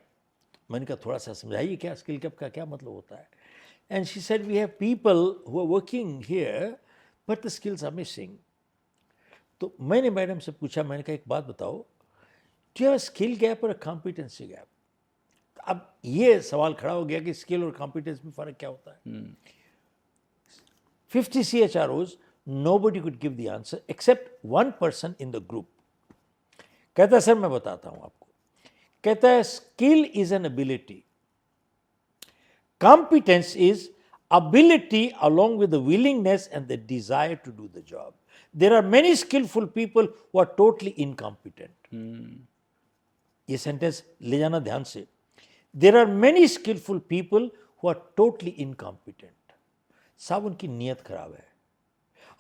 मैंने कहा थोड़ा सा समझाइए क्या स्किल गैप का क्या मतलब होता है। And she said we have people who are working here but the skills are missing. तो मैंने मैडम से पूछा, मैंने कहा एक बात बताओ, do you have a skill gap और अ कॉम्पिटेंसी गैप? अब ये सवाल खड़ा हो गया कि स्किल और कॉम्पिटेंस में फ़र्क क्या होता है। 50 CHROs, nobody could give the answer except one person in the group। कहता है सर मैं बताता हूँ आपको। कहता है skill is an ability, competence is ability along with the willingness and the desire to do the job. There are many skillful people who are totally incompetent। ये sentence ले जाना ध्यान से। There are many skillful people who are totally incompetent। साहब उनकी नीयत खराब है,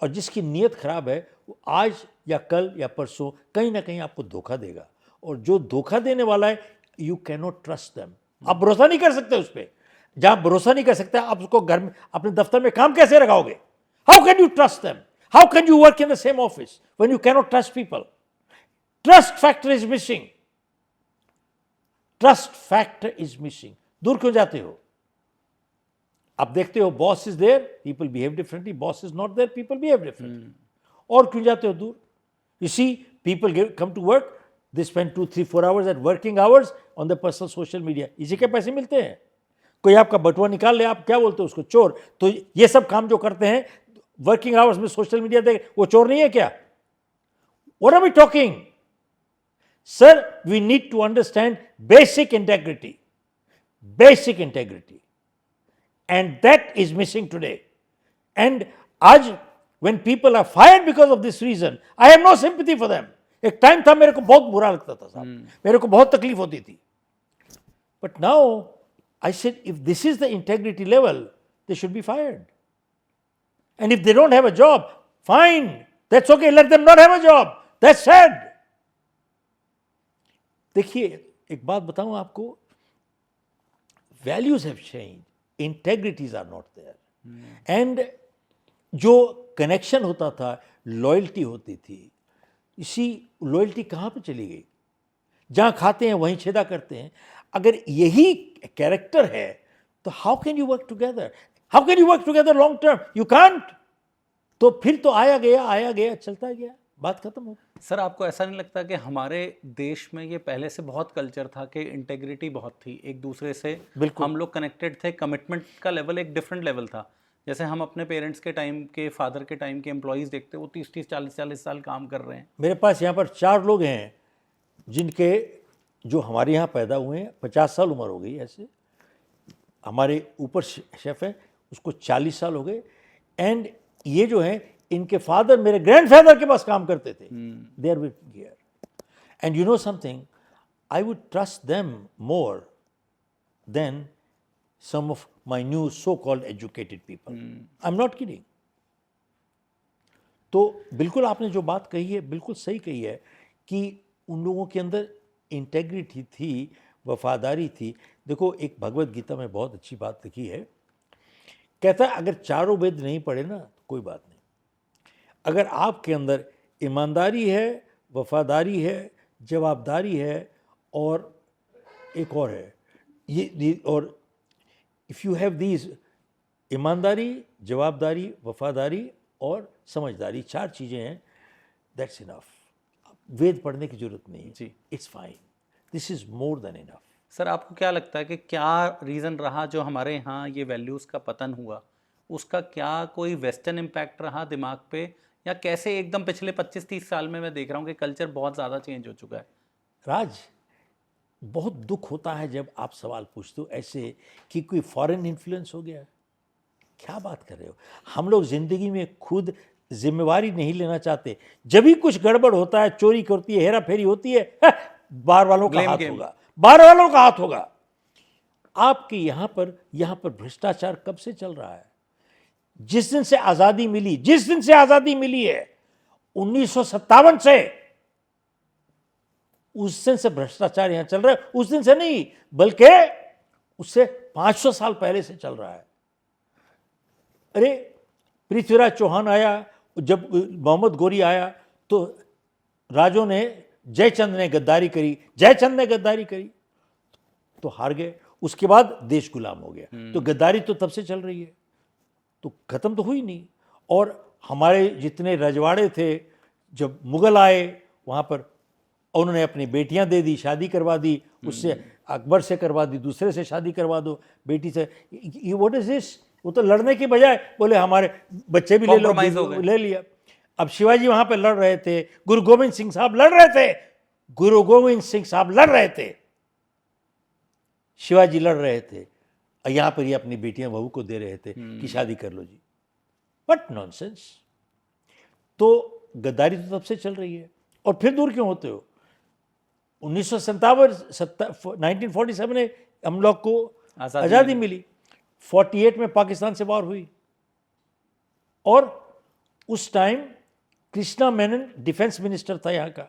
और जिसकी नीयत खराब है वो आज या कल या परसों कहीं ना कहीं आपको धोखा देगा। और जो धोखा देने वाला है, you can not trust them. आप भरोसा नहीं कर सकते उस पर। जहां भरोसा नहीं कर सकते आप उसको घर में अपने दफ्तर में काम कैसे लगाओगे? How can you trust them? How can you work in the same office when you can not trust people? Trust factor is missing. Trust factor is missing. दूर क्यों जाते हो? आप देखते हो boss is there, people behave differently, boss is not there, people behave differently. और क्यों जाते हो दूर? You see people come to work, they spend 2, 3, 4 hours at working hours on the personal social media। इसी के पैसे मिलते हैं। कोई आपका बटुआ निकाल ले, आप क्या बोलते हो उसको? चोर। तो ये सब काम जो करते हैं वर्किंग आवर्स में सोशल मीडिया देख, वो चोर नहीं है क्या? What are we talking? Sir, we need to understand basic integrity, basic integrity, and that is missing today। And आज when people are fired because of this reason, I have no sympathy for them। एक time था मेरे को बहुत बुरा लगता था साहब, मेरे को बहुत तकलीफ होती थी। But now I said if this is the integrity level, they should be fired. And if they don't have a job, fine, that's okay, let them not have a job, that's sad. देखिए एक बात बताऊं आपको, values have changed, integrities are not there. And जो connection होता था, loyalty होती थी, इसी लॉयल्टी कहाँ पे चली गई? जहाँ खाते हैं वहीं छेदा करते हैं। अगर यही कैरेक्टर है तो how can you work together? How can you work together long term? You can't. तो फिर तो आया गया चलता गया, बात खत्म हो गई। सर आपको ऐसा नहीं लगता कि हमारे देश में ये पहले से बहुत कल्चर था कि इंटेग्रिटी बहुत थी, एक दूसरे से बिल्कुल। हम लोग कनेक्टेड थे, कमिटमेंट का लेवल एक डिफरेंट लेवल था। जैसे हम अपने पेरेंट्स के टाइम के, फादर के टाइम के एम्प्लॉयज़ देखते, वो 30-30 40-40 साल काम कर रहे हैं। मेरे पास यहाँ पर 4 लोग हैं जिनके, जो हमारे यहाँ पैदा हुए हैं, 50 साल उम्र हो गई। ऐसे हमारे ऊपर शेफ है, उसको 40 साल हो गए। एंड ये जो है, इनके फादर मेरे ग्रैंडफादर के पास काम करते थे। They are with here. And you know something, I would trust them more than some of my new so-called educated people. I'm not kidding. तो बिल्कुल आपने जो बात कही है बिल्कुल सही कही है कि उन लोगों के अंदर इंटेग्रिटी थी, वफादारी थी। देखो, एक भगवत गीता में बहुत अच्छी बात लिखी है, कहता है अगर चारों वेद नहीं पढ़े ना तो कोई बात नहीं, अगर आपके अंदर ईमानदारी है, वफादारी है, जवाबदारी है, और एक और है ये और इफ़ यू हैव दीज, ईमानदारी, जवाबदारी, वफादारी और समझदारी, 4 चीज़ें हैं, दैट्स इनफ। वेद पढ़ने की जरूरत नहीं है जी, it's fine, this is more than enough. Sir आपको क्या लगता है कि क्या रीज़न रहा जो हमारे यहाँ ये वैल्यूज़ का पतन हुआ? उसका क्या कोई वेस्टर्न इम्पैक्ट रहा दिमाग पे, या कैसे एकदम पिछले 25-30 साल में मैं देख रहा हूँ कि कल्चर बहुत ज़्यादा चेंज हो चुका है? राज, बहुत दुख होता है जब आप सवाल पूछते हो ऐसे कि कोई फॉरेन इन्फ्लुएंस हो गया। क्या बात कर रहे हो? हम लोग जिंदगी में खुद जिम्मेवारी नहीं लेना चाहते। जब भी कुछ गड़बड़ होता है, चोरी करती है, हेरा फेरी होती है, बाहर वालों का Blame हाथ game. होगा, बाहर वालों का हाथ होगा। आपके यहाँ पर भ्रष्टाचार कब से चल रहा है? जिस दिन से आजादी मिली, जिस दिन से आजादी मिली है 1957 से, उस दिन से भ्रष्टाचार यहां चल रहा है। उस दिन से नहीं, बल्कि उससे 500 साल पहले से चल रहा है। अरे, पृथ्वीराज चौहान आया, जब मोहम्मद गोरी आया तो राजों ने, जयचंद ने गद्दारी करी, जयचंद ने गद्दारी करी तो हार गए। उसके बाद देश गुलाम हो गया। तो गद्दारी तो तब से चल रही है, तो खत्म तो हुई नहीं। और हमारे जितने रजवाड़े थे, जब मुगल आए वहां पर उन्होंने अपनी बेटियां दे दी, शादी करवा दी, उससे अकबर से करवा दी, दूसरे से शादी करवा दो बेटी से। ये व्हाट इज दिस? वो तो लड़ने की बजाय बोले हमारे बच्चे भी ले लो, Compromise हो गए। ले लिया। अब शिवाजी वहां पे लड़ रहे थे, गुरु गोविंद सिंह साहब लड़ रहे थे, गुरु गोविंद सिंह साहब लड़ रहे थे, शिवाजी लड़ रहे थे, यहां पर ये अपनी बेटियां बहू को दे रहे थे कि शादी कर लो जी। But nonsense. तो गद्दारी तो तब से चल रही है। और फिर दूर क्यों होते हो? 1947 में हम लोग को आज़ादी मिली, 48 में पाकिस्तान से वार हुई, और उस time Krishna Menon defence minister था यहाँ का।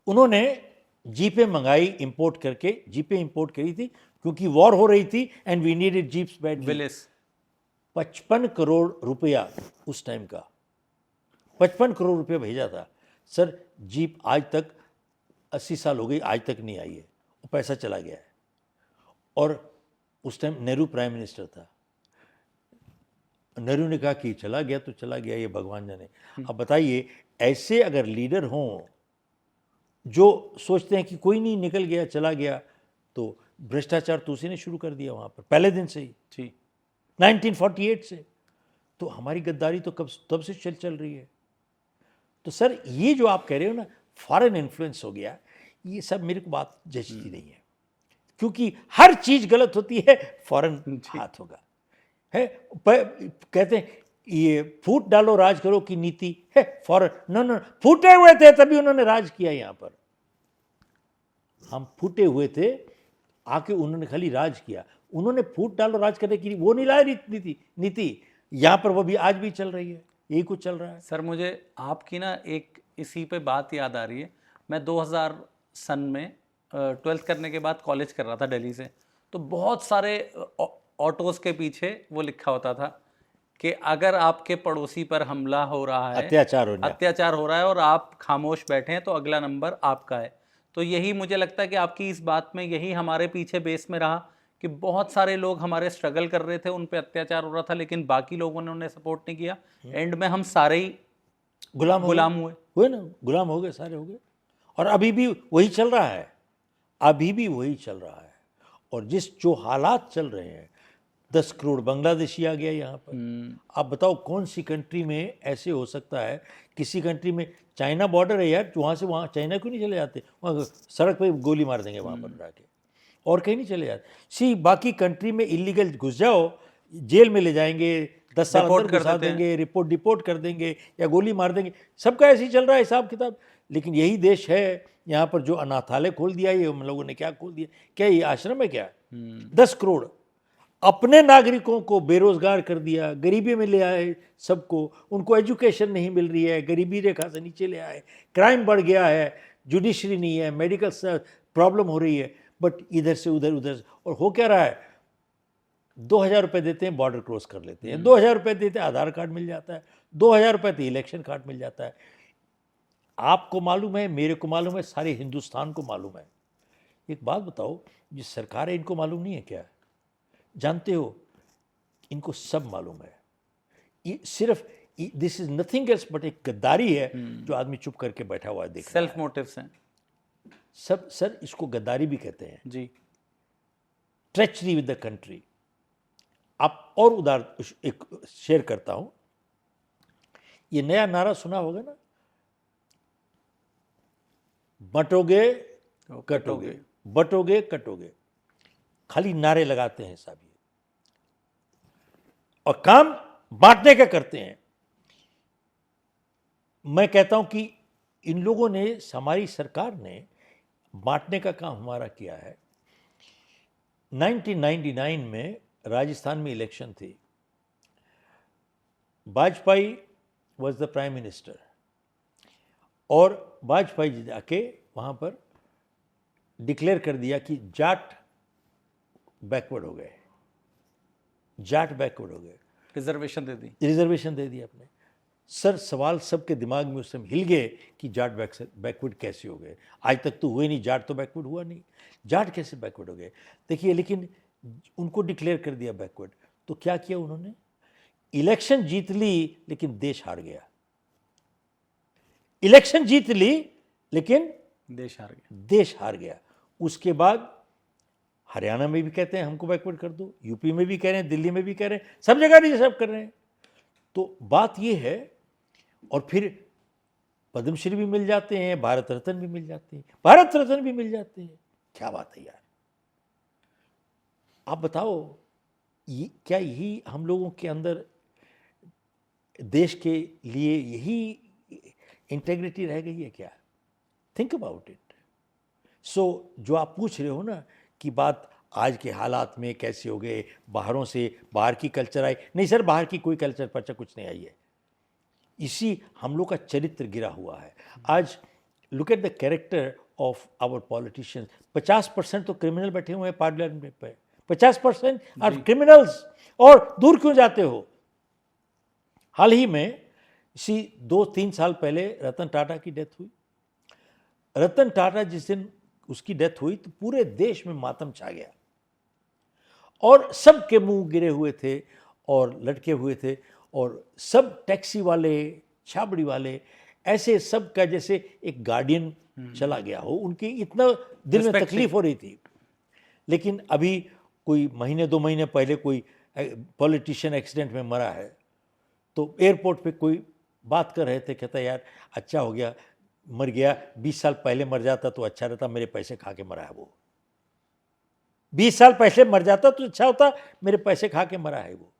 उन्होंने जीपें मंगाई, इंपोर्ट करके जीपें इंपोर्ट करी थी क्योंकि वॉर हो रही थी and we needed jeeps bad. Willys 55 crore रुपया उस टाइम का, 55 करोड़ रुपया भेजा था। सर, जीप आज तक 80 साल हो गई, आज तक नहीं आई है, वो पैसा चला गया है। और उस टाइम नेहरू प्राइम मिनिस्टर था। नेहरू ने कहा कि चला गया तो चला गया, ये भगवान जाने। अब बताइए, ऐसे अगर लीडर हों जो सोचते हैं कि कोई नहीं, निकल गया, चला गया, तो भ्रष्टाचार तो उसी ने शुरू कर दिया वहाँ पर पहले दिन से ही, जी, 1948 से। तो हमारी गद्दारी तो तब से चल रही है। तो सर, ये जो आप कह रहे हो ना, फॉरेन इन्फ्लुएंस हो गया, ये सब मेरे को बात जचती नहीं है, क्योंकि हर चीज गलत होती है फॉरेन हाथ होगा। है कहते हैं ये फूट डालो राज करो की नीति है फॉरेन। नो, फूटे हुए थे तभी उन्होंने राज किया। यहाँ पर हम फूटे हुए थे, आके उन्होंने खाली राज किया। उन्होंने फूट डालो राज करने की वो नहीं लाए नीति। यहाँ पर वो भी आज भी चल रही है, यही कुछ चल रहा है। सर मुझे आपकी ना एक इसी पे बात याद आ रही है। मैं 2000 सन में 12th करने के बाद कॉलेज कर रहा था दिल्ली से, तो बहुत सारे ऑटोज़ के पीछे वो लिखा होता था कि अगर आपके पड़ोसी पर हमला हो रहा है, अत्याचार हो रहा है और आप खामोश बैठे हैं, तो अगला नंबर आपका है। तो यही मुझे लगता है कि आपकी इस बात में यही हमारे पीछे बेस में रहा कि बहुत सारे लोग हमारे स्ट्रगल कर रहे थे, उन पे अत्याचार हो रहा था, लेकिन बाकी लोगों ने उन्हें सपोर्ट नहीं किया। एंड में हम सारे ही गुलाम हुए ना, गुलाम हो गए, सारे हो गए। और अभी भी वही चल रहा है, अभी भी वही चल रहा है। और जो हालात चल रहे हैं, 10 करोड़ बांग्लादेशी आ गया यहाँ पर। आप बताओ कौन सी कंट्री में ऐसे हो सकता है? किसी कंट्री में, चाइना बॉर्डर है यार, वहाँ से वहाँ चाइना क्यों नहीं चले जाते? वहाँ सड़क पे गोली मार देंगे वहाँ पर जाके, और कहीं नहीं चले जाते। बाकी कंट्री में इलीगल घुस जाओ, जेल में ले जाएंगे, 10 साल अंदर घुसा देंगे, डिपोर्ट कर देंगे या गोली मार देंगे। सबका ऐसे ही चल रहा है हिसाब किताब। लेकिन यही देश है यहाँ पर जो अनाथालय खोल दिया, ये हम लोगों ने क्या खोल दिया? क्या ये आश्रम है क्या? 10 करोड़ अपने नागरिकों को बेरोजगार कर दिया, गरीबी में ले आए सबको, उनको एजुकेशन नहीं मिल रही है, गरीबी रेखा से नीचे ले आए, क्राइम बढ़ गया है, जुडिशरी नहीं है, मेडिकल प्रॉब्लम हो रही है। बट इधर से उधर से, और हो क्या रहा है? 2000 रुपये देते हैं, बॉर्डर क्रॉस कर लेते हैं, 2000 रुपये देते हैं, आधार कार्ड मिल जाता है, 2000 रुपये तो इलेक्शन कार्ड मिल जाता है। आपको मालूम है, मेरे को मालूम है, सारे हिंदुस्तान को मालूम है। एक बात बताओ, ये सरकार है, इनको मालूम नहीं है क्या? जानते हो, इनको सब मालूम है। ये सिर्फ this is nothing else but एक गद्दारी है जो आदमी चुप करके बैठा हुआ है, देख सेल्फ मोटिव्स हैं सब। सर, इसको गद्दारी भी कहते हैं जी। Treachery with the country. आप और उदाहरण एक शेयर करता हूं, ये नया नारा सुना होगा ना, बटोगे कटोगे, बटोगे कटोगे। खाली नारे लगाते हैं साहब ये, और काम बांटने का करते हैं। मैं कहता हूं कि इन लोगों ने, हमारी सरकार ने बांटने का काम हमारा किया है। 1999 में राजस्थान में इलेक्शन थी, Vajpayee was the prime minister, और वाजपेयी जी जाके वहाँ पर डिक्लेयर कर दिया कि जाट बैकवर्ड हो गए, जाट बैकवर्ड हो गए, रिजर्वेशन दे दी आपने। सर, सवाल सबके दिमाग में उस समय हिल गए कि जाट बैकवर्ड कैसे हो गए? आज तक तो हुए नहीं, जाट तो बैकवर्ड हुआ नहीं, जाट कैसे बैकवर्ड हो गए? देखिए, लेकिन उनको डिक्लेयर कर दिया बैकवर्ड, तो क्या किया उन्होंने? इलेक्शन जीत ली, लेकिन देश हार गया। इलेक्शन जीत ली, लेकिन देश हार गया। उसके बाद हरियाणा में भी कहते हैं हमको बैकवर्ड कर दो, यूपी में भी कह रहे हैं, दिल्ली में भी कह रहे हैं, सब जगह नहीं, सब कर रहे हैं। तो बात यह है, और फिर पद्मश्री भी मिल जाते हैं, भारत रत्न भी मिल जाते हैं, भारत रत्न भी मिल जाते हैं। क्या बात है यार! आप बताओ, ये क्या यही हम लोगों के अंदर देश के लिए यही इंटेग्रिटी रह गई है क्या? Think about it. सो जो आप पूछ रहे हो ना कि बात आज के हालात में कैसे हो गए, बाहरों से, बाहर की कल्चर आई, नहीं सर, बाहर की कोई कल्चर पर्चा कुछ नहीं आई है। इसी हम लोग का चरित्र गिरा हुआ है। आज look at the character of our politicians. 50% तो क्रिमिनल बैठे हुए हैं पार्लियामेंट पे, 50% आर क्रिमिनल्स। और दूर क्यों जाते हो? हाल ही में इसी 2-3 साल पहले रतन टाटा की डेथ हुई। रतन टाटा जिस दिन उसकी डेथ हुई तो पूरे देश में मातम छा गया, और सबके मुंह गिरे हुए थे और लटके हुए थे, और सब टैक्सी वाले, छाबड़ी वाले, ऐसे सब का जैसे एक गार्डियन चला गया हो, उनकी इतना दिल में तकलीफ हो रही थी। लेकिन अभी कोई महीने 2 महीने पहले कोई पॉलिटिशियन एक्सीडेंट में मरा है, तो एयरपोर्ट पे कोई बात कर रहे थे, कहता यार अच्छा हो गया, मर गया, 20 साल पहले मर जाता तो अच्छा रहता, मेरे पैसे खा के मरा है वो। 20 साल पहले मर जाता तो अच्छा होता, मेरे पैसे खा के मरा है वो।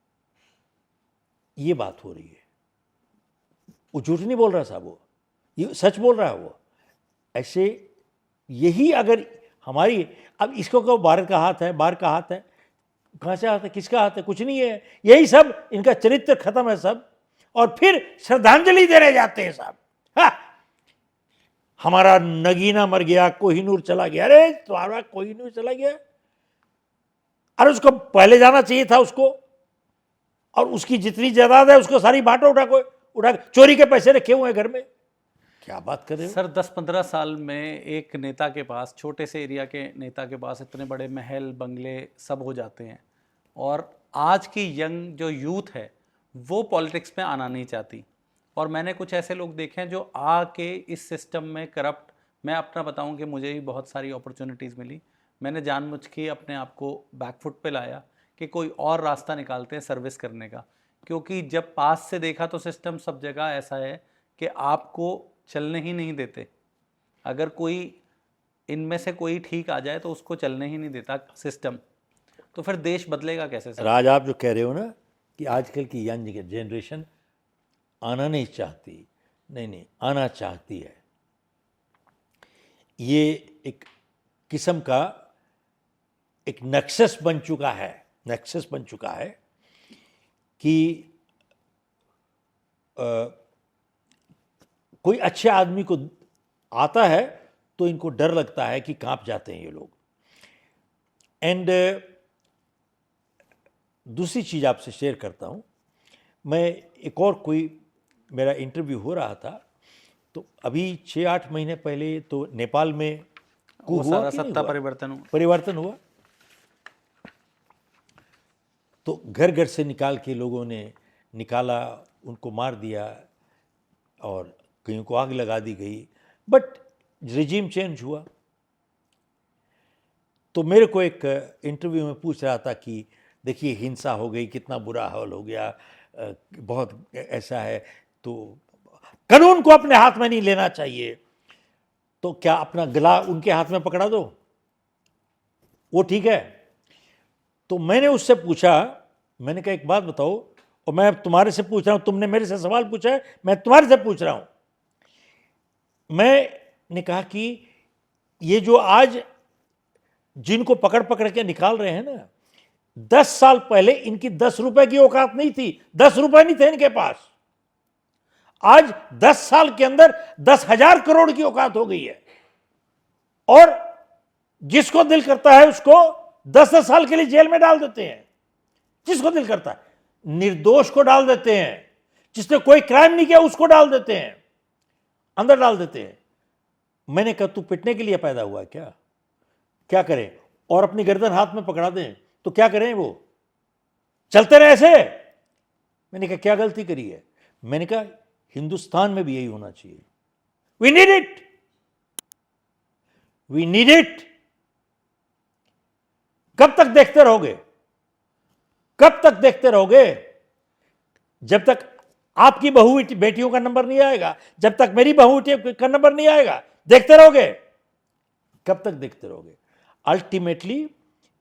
ये बात हो रही है। वो झूठ नहीं बोल रहा साहब, वो ये सच बोल रहा है वो। ऐसे यही अगर हमारी, अब इसको कहो भारत का हाथ है, बाहर का हाथ है, कहाँ से हाथ है, किसका हाथ है? कुछ नहीं है। यही सब इनका चरित्र खत्म है सब, और फिर श्रद्धांजलि देने जाते हैं साहब। हाँ, हमारा नगीना मर गया, कोहिनूर चला गया। अरे तुम्हारा कोहिनूर चला गया, अरे उसको पहले जाना चाहिए था उसको। और उसकी जितनी जायदाद है उसको सारी बांटो, उठा चोरी के पैसे रखे हुए हैं घर में। क्या बात कर रहे हो सर? 10-15 साल में एक नेता के पास, छोटे से एरिया के नेता के पास इतने बड़े महल बंगले सब हो जाते हैं, और आज की यंग जो यूथ है वो पॉलिटिक्स में आना नहीं चाहती। और मैंने कुछ ऐसे लोग देखे हैं जो आके इस सिस्टम में करप्ट, मैं अपना बताऊं कि मुझे भी बहुत सारी अपॉर्चुनिटीज़ मिली, मैंने जानबूझ के अपने आप को बैकफुट पे लाया कि कोई और रास्ता निकालते हैं सर्विस करने का, क्योंकि जब पास से देखा तो सिस्टम सब जगह ऐसा है कि आपको चलने ही नहीं देते। अगर कोई इनमें से कोई ठीक आ जाए तो उसको चलने ही नहीं देता सिस्टम, तो फिर देश बदलेगा कैसे सर? राज, आप जो कह रहे हो ना कि आजकल की यंग जनरेशन आना नहीं चाहती, नहीं आना चाहती है, ये एक किस्म का एक नेक्सस बन चुका है कि कोई अच्छे आदमी को आता है तो इनको डर लगता है कि कांप जाते हैं ये लोग। एंड दूसरी चीज़ आपसे शेयर करता हूँ, मैं एक और कोई मेरा इंटरव्यू हो रहा था, तो अभी 6-8 महीने पहले तो नेपाल में वो सारा सत्ता परिवर्तन हुआ, तो घर घर से निकाल के लोगों ने निकाला, उनको मार दिया और कईयों को आग लगा दी गई, बट रिजीम चेंज हुआ। तो मेरे को एक इंटरव्यू में पूछ रहा था कि देखिए हिंसा हो गई, कितना बुरा हाल हो गया, बहुत ऐसा है, तो कानून को अपने हाथ में नहीं लेना चाहिए, तो क्या अपना गला उनके हाथ में पकड़ा दो, वो ठीक है? तो मैंने उससे पूछा, मैंने कहा एक बात बताओ, और मैं तुम्हारे से पूछ रहा हूं, तुमने मेरे से सवाल पूछा है, मैं तुम्हारे से पूछ रहा हूं। मैंने कहा कि ये जो आज जिनको पकड़ पकड़ के निकाल रहे हैं ना, 10 साल पहले इनकी 10 रुपए की औकात नहीं थी, 10 रुपए नहीं थे इनके पास। आज 10 साल के अंदर 10,000 करोड़ की औकात हो गई है, और जिसको दिल करता है उसको 10-10 साल के लिए जेल में डाल देते हैं, जिसको दिल करता है। निर्दोष को डाल देते हैं, जिसने कोई क्राइम नहीं किया उसको डाल देते हैं, अंदर डाल देते हैं। मैंने कहा तू पिटने के लिए पैदा हुआ क्या? क्या करें? और अपनी गर्दन हाथ में पकड़ा दें तो क्या करें? वो चलते रहे ऐसे? मैंने कहा क्या गलती करी है? मैंने कहा हिंदुस्तान में भी यही होना चाहिए। We need it, we need it. कब तक देखते रहोगे? कब तक देखते रहोगे? जब तक आपकी बहू बेटियों का नंबर नहीं आएगा, जब तक मेरी बहू का नंबर नहीं आएगा, देखते रहोगे। कब तक देखते रहोगे? Ultimately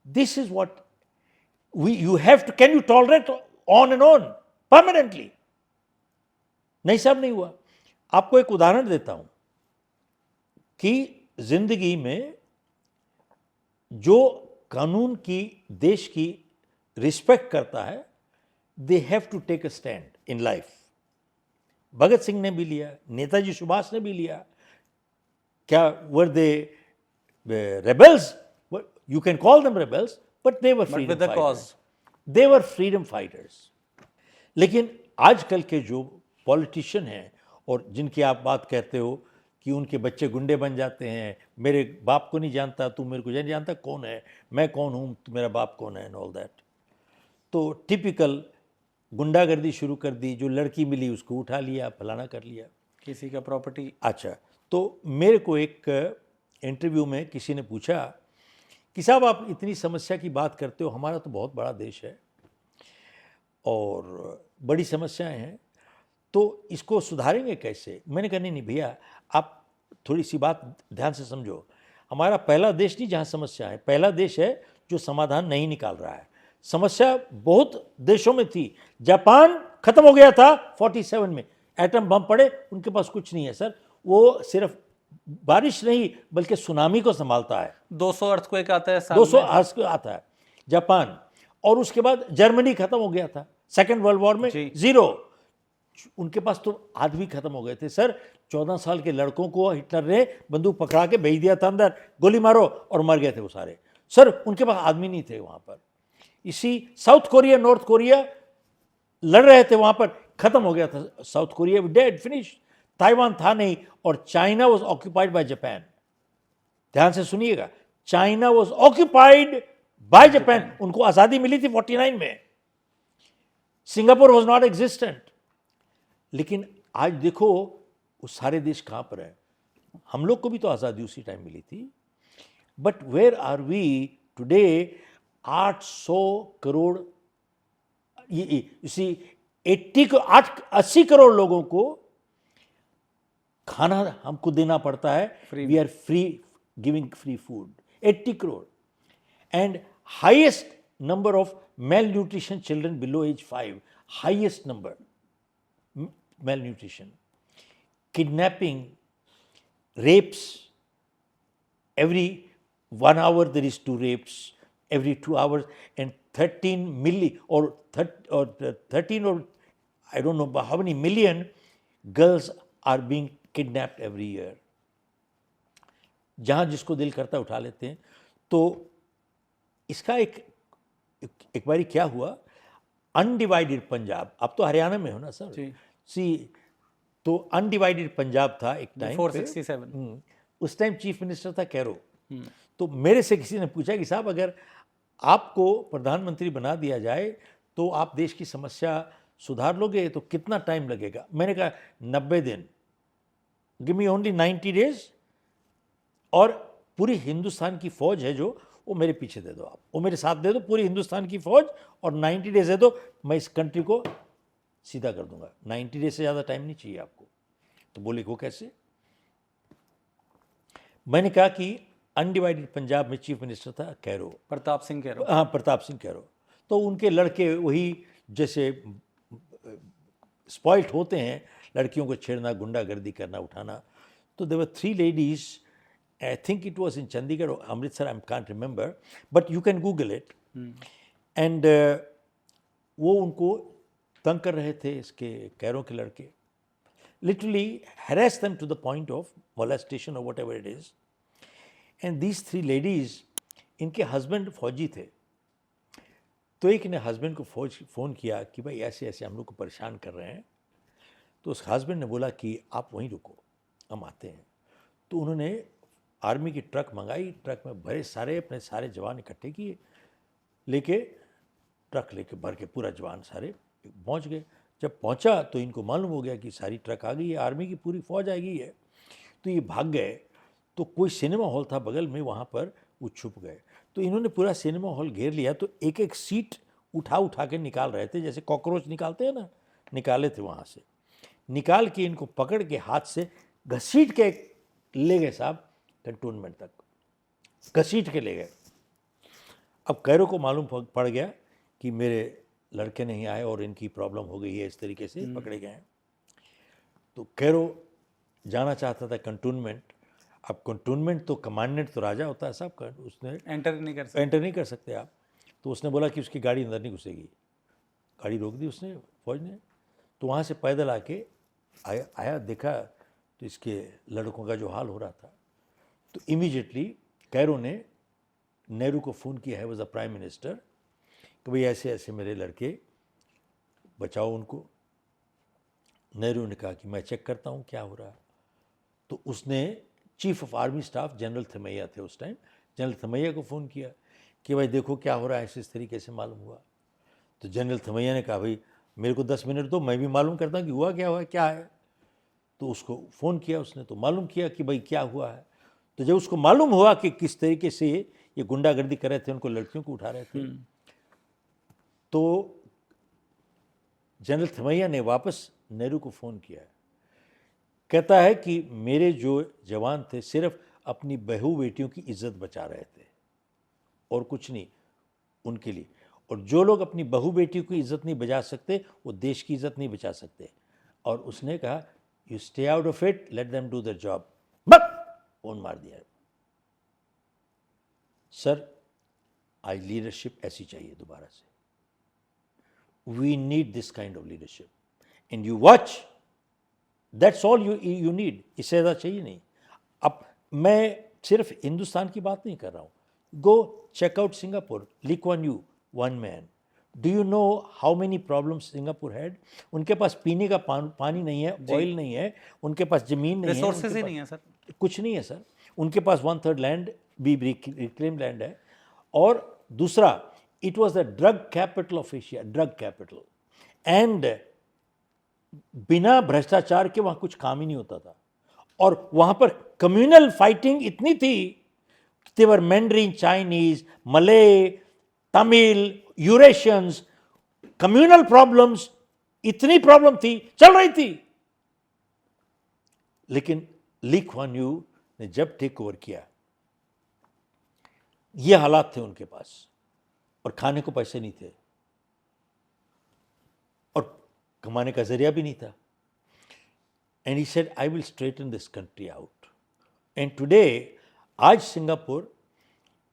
this is what you have to, can you tolerate on and on permanently? नहीं साहब, नहीं हुआ। आपको एक उदाहरण देता हूं कि जिंदगी में जो कानून की, देश की रिस्पेक्ट करता है, they have to take a stand in life. Bhagat Singh ने भी लिया, नेताजी सुभाष ने भी लिया। क्या were they rebels? You can call them rebels, but they were freedom fighters. They were freedom fighters. लेकिन आजकल के जो पॉलिटिशियन हैं, और जिनकी आप बात कहते हो कि उनके बच्चे गुंडे बन जाते हैं, मेरे बाप को नहीं जानता, तू मेरे को नहीं जानता कौन है, मैं कौन हूँ, तू मेरा बाप कौन है, एंड ऑल दैट। तो टिपिकल गुंडागर्दी शुरू कर दी, जो लड़की मिली उसको उठा लिया, फलाना कर लिया, किसी का प्रॉपर्टी। अच्छा, तो मेरे को एक इंटरव्यू में किसी ने पूछा कि साहब आप इतनी समस्या की बात करते हो, हमारा तो बहुत बड़ा देश है और बड़ी समस्याएं हैं, तो इसको सुधारेंगे कैसे? मैंने कहा नहीं भैया, आप थोड़ी सी बात ध्यान से समझो। हमारा पहला देश नहीं जहाँ समस्या है, पहला देश है जो समाधान नहीं निकाल रहा है। समस्या बहुत देशों में थी। जापान खत्म हो गया था 47 में, एटम बम पड़े, उनके पास कुछ नहीं है सर। वो सिर्फ बारिश नहीं बल्कि सुनामी को संभालता है। 200 अर्थक्वेक आता है, 200 अर्थक्वेक आता है जापान। और उसके बाद जर्मनी खत्म हो गया था सेकेंड वर्ल्ड वॉर में, 0। उनके पास तो आदमी खत्म हो गए थे सर। 14 साल के लड़कों को हिटलर ने बंदूक पकड़ा के भेज दिया था अंदर, गोली मारो, और मर गए थे वो सारे सर। उनके पास आदमी नहीं थे वहां पर। इसी साउथ कोरिया, नॉर्थ कोरिया, लड़ रहे थे वहां पर, खत्म हो गया था। South Korea dead, finish. Taiwan था नहीं, और China was occupied by Japan. ध्यान से सुनिएगा, China was occupied by Japan. उनको आजादी मिली थी 49 में। Singapore was not existent. लेकिन आज देखो वो सारे देश कहां पर है। हम लोग को भी तो आजादी उसी टाइम मिली थी। But where are we today? 800 crore, इसी 80 करोड़ लोगों को खाना हमको देना पड़ता है। We are free giving free food, 80 crore. And highest number of malnutrition children below age 5, highest number malnutrition. Kidnapping, rapes, every 1 hour there is 2 rapes, every 2 hours, and 13 or 13 or I don't know how many million girls are being kidnapped every year. जहाँ जिसको दिल करता है उठा लेते हैं। तो इसका एक बारी क्या हुआ, अनडिवाइडेड पंजाब, अब तो हरियाणा में हो ना सर, सी, तो अनडिवाइडेड पंजाब था एक टाइम 467। उस टाइम चीफ मिनिस्टर था कैरो। तो मेरे से किसी ने पूछा कि साहब अगर आपको प्रधानमंत्री बना दिया जाए तो आप देश की समस्या सुधार लोगे, तो कितना टाइम लगेगा? मैंने कहा 90 दिन, गिव मी ओनली 90 डेज, और पूरी हिंदुस्तान की फौज है जो, वो मेरे पीछे दे दो, आप वो मेरे साथ दे दो, पूरी हिंदुस्तान की फौज, और 90 डेज दे दो, मैं इस कंट्री को सीधा कर दूंगा। 90 डेज से ज़्यादा टाइम नहीं चाहिए आपको। तो बोले वो कैसे? मैंने कहा कि अनडिवाइडेड पंजाब में चीफ मिनिस्टर था कैरो, प्रताप सिंह कैरो। हाँ, प्रताप सिंह कैरो। तो उनके लड़के वही जैसे स्पॉइल्ड होते हैं, लड़कियों को छेड़ना, गुंडागर्दी करना, उठाना। तो there were 3 ladies, I think it was in Chandigarh और Amritsar, I can't remember, but you can Google it. And वो उनको तंग कर रहे थे, इसके कैरों के लड़के, literally harass them to the point of molestation or whatever it is. And these 3 ladies, इनके हस्बैंड फौजी थे। तो एक ने हस्बैंड को फ़ोन किया कि भाई ऐसे ऐसे हम लोग को परेशान कर रहे हैं। तो उस हस्बैंड ने बोला कि आप वहीं रुको, हम आते हैं। तो उन्होंने आर्मी की ट्रक मंगाई, ट्रक में भरे सारे अपने सारे जवान इकट्ठे किए, लेके ट्रक लेके भर के पूरा जवान सारे पहुंच गए। जब पहुंचा तो इनको मालूम हो गया कि सारी ट्रक आ गई है, आर्मी की पूरी फौज आ गई है। तो ये भाग गए। तो कोई सिनेमा हॉल था बगल में, वहाँ पर वो छुप गए। तो इन्होंने पूरा सिनेमा हॉल घेर लिया। तो एक एक सीट उठा के निकाल रहे थे, जैसे कॉकरोच निकालते हैं ना, निकाले थे वहाँ से। निकाल के इनको पकड़ के हाथ से घसीट के ले गए साहब कंटोनमेंट तक, घसीट के ले गए। अब कैरो को मालूम पड़ गया कि मेरे लड़के नहीं आए और इनकी प्रॉब्लम हो गई है, इस तरीके से पकड़े गए हैं। तो कैरो जाना चाहता था कंटोनमेंट। अब कंटोनमेंट तो कमांडेंट तो राजा होता है साहब, उसने एंटर नहीं कर सकते आप। तो उसने बोला कि उसकी गाड़ी अंदर नहीं घुसेगी। गाड़ी रोक दी उसने, फौज ने। तो वहाँ से पैदल आके आया, देखा तो इसके लड़कों का जो हाल हो रहा था। तो इमीडिएटली कैरो ने नेहरू को फ़ोन किया है, वॉज द प्राइम मिनिस्टर, कि भाई ऐसे ऐसे मेरे लड़के, बचाओ उनको। नेहरू ने कहा कि मैं चेक करता हूँ क्या हो रहा है। तो उसने chief of army staff general Thimayya थे उस टाइम, जनरल थमैया को फ़ोन किया कि भाई देखो क्या हो रहा है, इस तरीके से मालूम हुआ। तो जनरल थमैया ने कहा भाई मेरे को 10 मिनट दो, मैं भी मालूम करता हूँ कि हुआ क्या है। तो उसको फ़ोन किया उसने, तो मालूम किया कि भाई क्या हुआ है। तो जब उसको मालूम हुआ कि किस तरीके से ये गुंडागर्दी कर रहे थे, उनको लड़कियों को उठा रहे थे, तो जनरल थमैया ने वापस नेहरू को फ़ोन किया। कहता है कि मेरे जो जवान थे सिर्फ अपनी बहू बेटियों की इज्जत बचा रहे थे और कुछ नहीं उनके लिए। और जो लोग अपनी बहू बेटियों की इज्जत नहीं बचा सकते, वो देश की इज्जत नहीं बचा सकते। और उसने कहा you stay out of it, let them do their job. But phone मार दिया। सर आज लीडरशिप ऐसी चाहिए दोबारा से। We need this kind of leadership and you watch, that's all you need. इससे ज़्यादा चाहिए नहीं। अब मैं सिर्फ हिंदुस्तान की बात नहीं कर रहा हूँ। Go check out Singapore, Lee Kuan Yew, one man, do you know how many problems Singapore had? उनके पास पीने का पानी नहीं है, ऑयल नहीं है, उनके पास जमीन नहीं है, रिसोर्सेज ही नहीं है सर, कुछ नहीं है सर। उनके पास 1/3 लैंड भी रिक्लेम लैंड है। और दूसरा, it was the drug capital of Asia, drug capital. And बिना भ्रष्टाचार के वहां कुछ काम ही नहीं होता था। और वहां पर कम्युनल फाइटिंग इतनी थी, देवर मैंड्रीन, चाइनीज, मले, तमिल, यूरेशियंस, कम्युनल प्रॉब्लम्स, इतनी प्रॉब्लम थी, चल रही थी। लेकिन ली कुआन यू ने जब टेक ओवर किया, ये हालात थे उनके पास, और खाने को पैसे नहीं थे, और कमाने का जरिया भी नहीं था। And he said, I will straighten this country out. And today, आज Singapore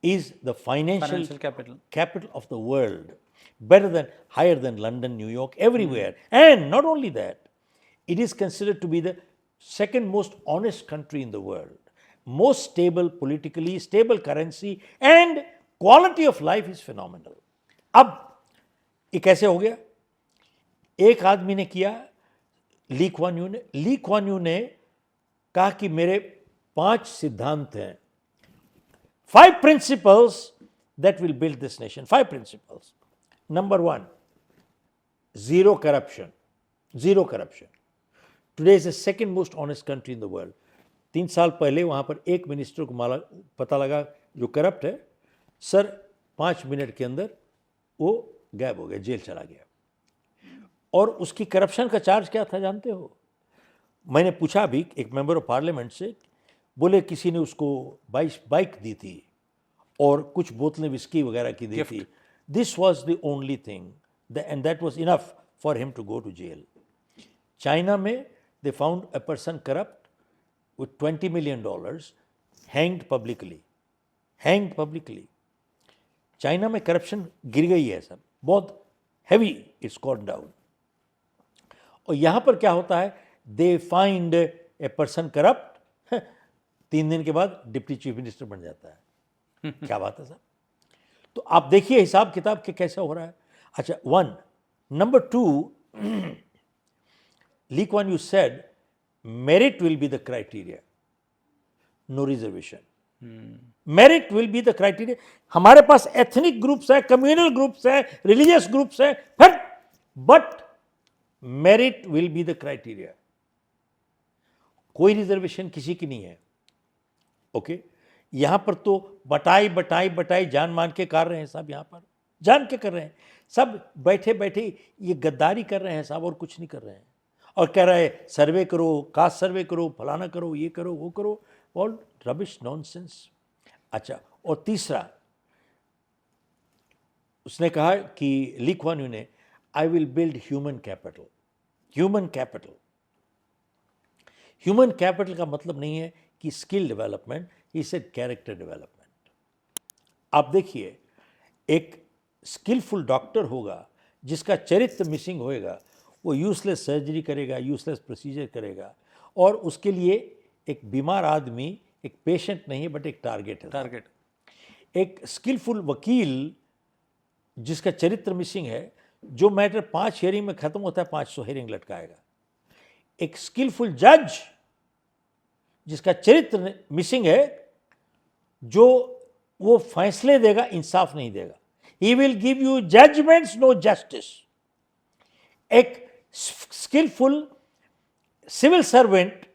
is the financial capital of the world, better than, higher than London, New York, everywhere. And not only that, it is considered to be the second most honest country in the world, most stable politically, stable currency, and quality of life is phenomenal. अब ये कैसे हो गया? एक आदमी ने किया, ली Kuan you ने। ली कुआन यू ने कहा कि मेरे 5 सिद्धांत हैं, 5 principles that will build this nation. 5 principles. Number 1, zero corruption. Zero corruption. Today is the second most honest country in the world. 3 साल पहले वहां पर एक मिनिस्टर को पता लगा जो करप्ट है, सर 5 मिनट के अंदर वो गायब हो गया, जेल चला गया। और उसकी करप्शन का चार्ज क्या था जानते हो? मैंने पूछा अभी एक मेंबर ऑफ पार्लियामेंट से, बोले किसी ने उसको बाइक दी थी और कुछ बोतलें विस्की वगैरह की दी थी। This was the only thing and that was enough for him to go to jail. China में they found a person corrupt with $20 million, hanged publicly. China में करप्शन गिर गई है सब, बहुत हैवी, इट्स गॉन डाउन। और यहां पर क्या होता है, they find a person corrupt, 3 दिन के बाद डिप्टी चीफ मिनिस्टर बन जाता है। क्या बात है सर? तो आप देखिए हिसाब किताब के कैसे हो रहा है। अच्छा, 1 number 2, Lee Kuan Yew said merit will be the criteria, no reservation. Merit will be the criteria. हमारे पास एथनिक ग्रुप्स है, कम्युनल ग्रुप्स है, रिलीजियस ग्रुप्स है, but merit will be the criteria. कोई रिजर्वेशन किसी की नहीं है। ओके, यहां पर तो बटाई जान मान के कर रहे हैं साहब, यहां पर जान के कर रहे हैं सब, बैठे बैठे ये गद्दारी कर रहे हैं साहब, और कुछ नहीं कर रहे हैं। और कह रहे हैं सर्वे करो, कास्ट सर्वे करो, फलाना करो, ये करो, वो करो, ऑल रबिश, नॉनसेंस। अच्छा, और तीसरा उसने कहा कि ली कुआन यू ने, I will build human capital. Human capital, human capital का मतलब नहीं है कि skill development, he said character development. आप देखिए, एक स्किलफुल डॉक्टर होगा जिसका चरित्र मिसिंग होएगा, वो यूजलेस सर्जरी करेगा, यूजलेस प्रोसीजर करेगा, और उसके लिए एक बीमार आदमी एक पेशेंट नहीं है बट एक टारगेट है। एक स्किलफुल वकील जिसका चरित्र मिसिंग है, जो मैटर 5 हियरिंग में खत्म होता है 500 हियरिंग लटकाएगा। एक स्किलफुल जज जिसका चरित्र मिसिंग है, जो वो फैसले देगा, इंसाफ नहीं देगा। He will give you judgements, no justice. एक skilful civil servant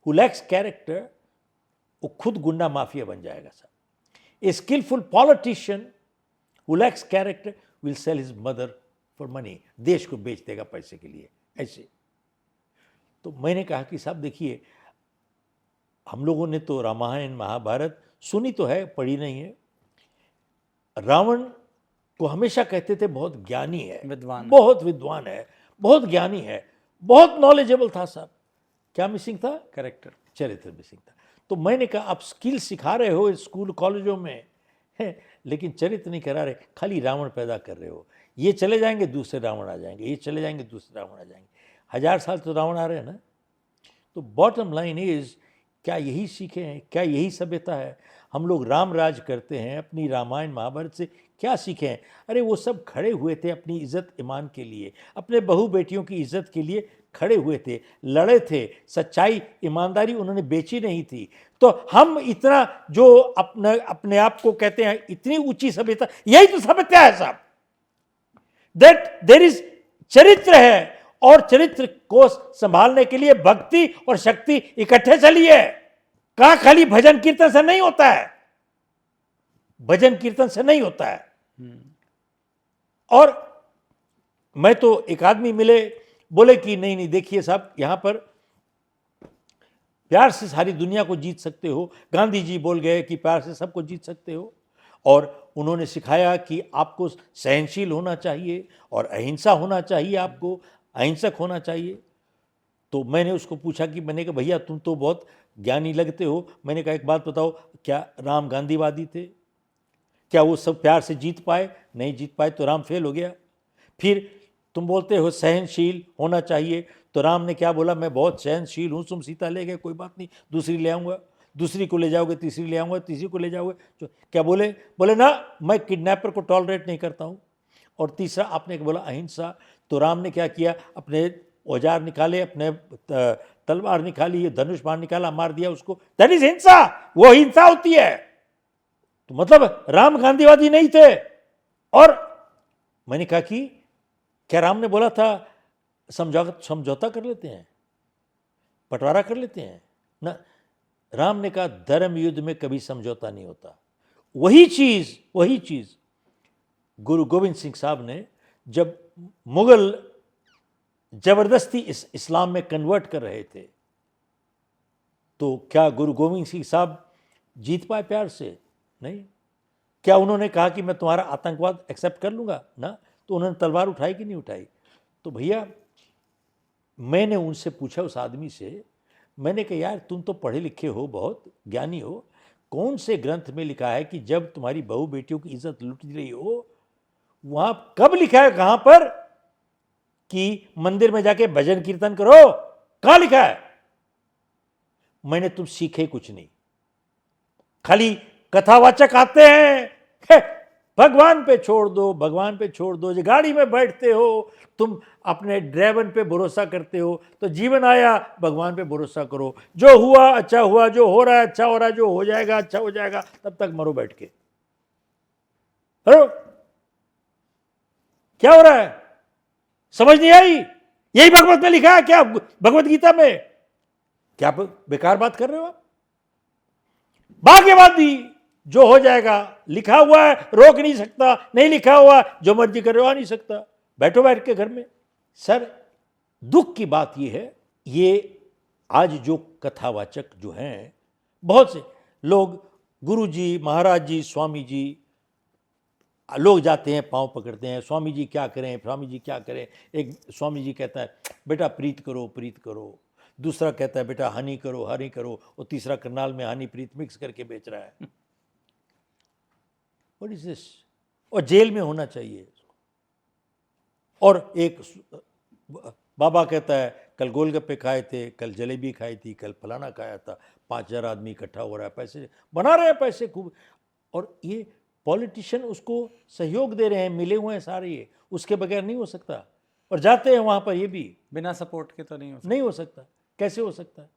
who lacks character, वो खुद गुंडा माफिया बन जाएगा sir. A skilful politician who lacks character will sell his mother for money, देश को बेच देगा पैसे के लिए, ऐसे। तो मैंने कहा कि साहब देखिए, हम लोगों ने तो रामायण महाभारत सुनी तो है, पढ़ी नहीं है। रावण को हमेशा कहते थे बहुत ज्ञानी है, बहुत विद्वान है, बहुत ज्ञानी है, बहुत नॉलेजेबल था साहब। क्या मिसिंग था? कैरेक्टर, चरित्र मिसिंग था। तो मैंने कहा आप स्किल सिखा रहे हो स्कूल कॉलेजों में, लेकिन चरित्र नहीं करा रहे, खाली रावण पैदा कर रहे हो। ये चले जाएंगे, दूसरे रावण आ जाएंगे, ये चले जाएंगे, दूसरे रावण आ जाएंगे। 1000 साल तो रावण आ रहे हैं ना। तो बॉटम लाइन इज, क्या यही सीखे हैं? क्या यही सभ्यता है? हम लोग राम राज करते हैं, अपनी रामायण महाभारत से क्या सीखे हैं? अरे वो सब खड़े हुए थे अपनी इज्जत ईमान के लिए, अपने बहू बेटियों की इज्जत के लिए खड़े हुए थे, लड़े थे, सच्चाई ईमानदारी उन्होंने बेची नहीं थी। तो हम इतना जो अपने आप को कहते हैं इतनी ऊंची सभ्यता, यही तो सभ्यता है साहब। दैट देयर इज चरित्र है, और चरित्र को संभालने के लिए भक्ति और शक्ति इकट्ठे चली है। कहां खाली भजन कीर्तन से नहीं होता है, भजन कीर्तन से नहीं होता है। और मैं तो एक आदमी मिले, बोले कि नहीं नहीं देखिए साहब, यहां पर प्यार से सारी दुनिया को जीत सकते हो। गांधी जी बोल गए कि प्यार से सबको जीत सकते हो, और उन्होंने सिखाया कि आपको सहनशील होना चाहिए और अहिंसा होना चाहिए, आपको अहिंसक होना चाहिए। तो मैंने उसको पूछा कि मैंने कहा भैया तुम तो बहुत ज्ञानी लगते हो, मैंने कहा एक बात बताओ, क्या राम गांधीवादी थे? क्या वो सब प्यार से जीत पाए? नहीं जीत पाए, तो राम फेल हो गया। फिर तुम बोलते हो सहनशील होना चाहिए, तो राम ने क्या बोला? मैं बहुत सहनशील हूँ, तुम सीता ले गए कोई बात नहीं, दूसरी ले आऊँगा, दूसरी को ले जाओगे, तीसरी ले आऊँगा, तीसरी को ले जाओगे। तो क्या बोले? बोले ना, मैं किडनैपर को टॉलरेट नहीं करता हूँ। और तीसरा आपने बोला अहिंसा, तो राम ने क्या किया? अपने औजार निकाले, अपने तलवार निकाली, ये धनुष बाण निकाला, मार दिया उसको। दैट इज हिंसा, वो हिंसा होती है। तो मतलब राम गांधीवादी नहीं थे। और मैंने कहा कि क्या राम ने बोला था समझौता कर लेते हैं, बंटवारा कर लेते हैं? ना, राम ने कहा धर्म युद्ध में कभी समझौता नहीं होता। वही चीज गुरु गोविंद सिंह साहब ने जब मुगल जबरदस्ती इस्लाम में कन्वर्ट कर रहे थे, तो क्या गुरु गोविंद सिंह साहब जीत पाए प्यार से? नहीं। क्या उन्होंने कहा कि मैं तुम्हारा आतंकवाद एक्सेप्ट कर लूंगा? ना। तो उन्होंने तलवार उठाई कि नहीं उठाई? तो भैया मैंने उनसे पूछा, उस आदमी से, मैंने कहा यार तुम तो पढ़े लिखे हो, बहुत ज्ञानी हो, कौन से ग्रंथ में लिखा है कि जब तुम्हारी बहू बेटियों की इज्जत लूट रही हो, वहां कब लिखा है, कहां पर कि मंदिर में जाके भजन कीर्तन करो? कहां लिखा है? मैंने तुम सीखे कुछ नहीं, खाली कथावाचक आते हैं, भगवान पे छोड़ दो, भगवान पे छोड़ दो। जो गाड़ी में बैठते हो तुम अपने ड्राइवर पे भरोसा करते हो, तो जीवन आया, भगवान पे भरोसा करो। जो हुआ अच्छा हुआ, जो हो रहा है अच्छा हो रहा है, जो हो जाएगा अच्छा हो जाएगा, तब तक मरो बैठ के। हेलो, क्या हो रहा है? समझ नहीं आई? यही भगवत में लिखा है क्या? भगवत गीता में? क्या बेकार बात कर रहे हो आप? भाग्यवादी, जो हो जाएगा लिखा हुआ है, रोक नहीं सकता, नहीं लिखा हुआ जो मर्जी करे आ नहीं सकता, बैठ के घर में। सर दुख की बात यह है, ये आज जो कथावाचक जो हैं, बहुत से लोग, गुरु जी, महाराज जी, स्वामी जी, लोग जाते हैं पांव पकड़ते हैं, स्वामी जी क्या करें, स्वामी जी क्या करें। एक स्वामी जी कहता है बेटा प्रीत करो, प्रीत करो। दूसरा कहता है बेटा हनी करो, हनी करो। और तीसरा करनाल में हनी प्रीत मिक्स करके बेच रहा है। What is this? और जेल में होना चाहिए। और एक बाबा कहता है कल गोलगप्पे खाए थे, कल जलेबी खाई थी, कल फलाना खाया था, 5,000 आदमी इकट्ठा हो रहा है, पैसे बना रहे हैं, पैसे खूब। और ये पॉलिटिशियन उसको सहयोग दे रहे हैं, मिले हुए हैं सारे, ये उसके बगैर नहीं हो सकता। और जाते हैं वहां पर, ये भी बिना सपोर्ट के तो नहीं हो सकता। कैसे हो सकता है?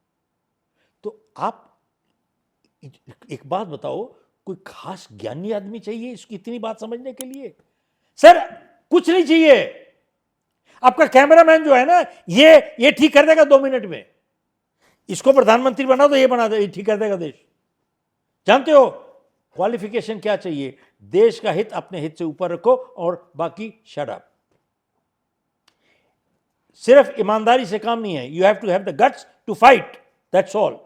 तो आप एक बात बताओ, कोई खास ज्ञानी आदमी चाहिए इसकी इतनी बात समझने के लिए? सर कुछ नहीं चाहिए। आपका कैमरामैन जो है ना, ये ठीक कर देगा 2 मिनट में। इसको प्रधानमंत्री बना दो, ये बना दो, ये ठीक कर देगा देश। जानते हो क्वालिफिकेशन क्या चाहिए? देश का हित अपने हित से ऊपर रखो और बाकी शट अप। सिर्फ ईमानदारी से काम नहीं है, you have to have the guts to fight, that's all.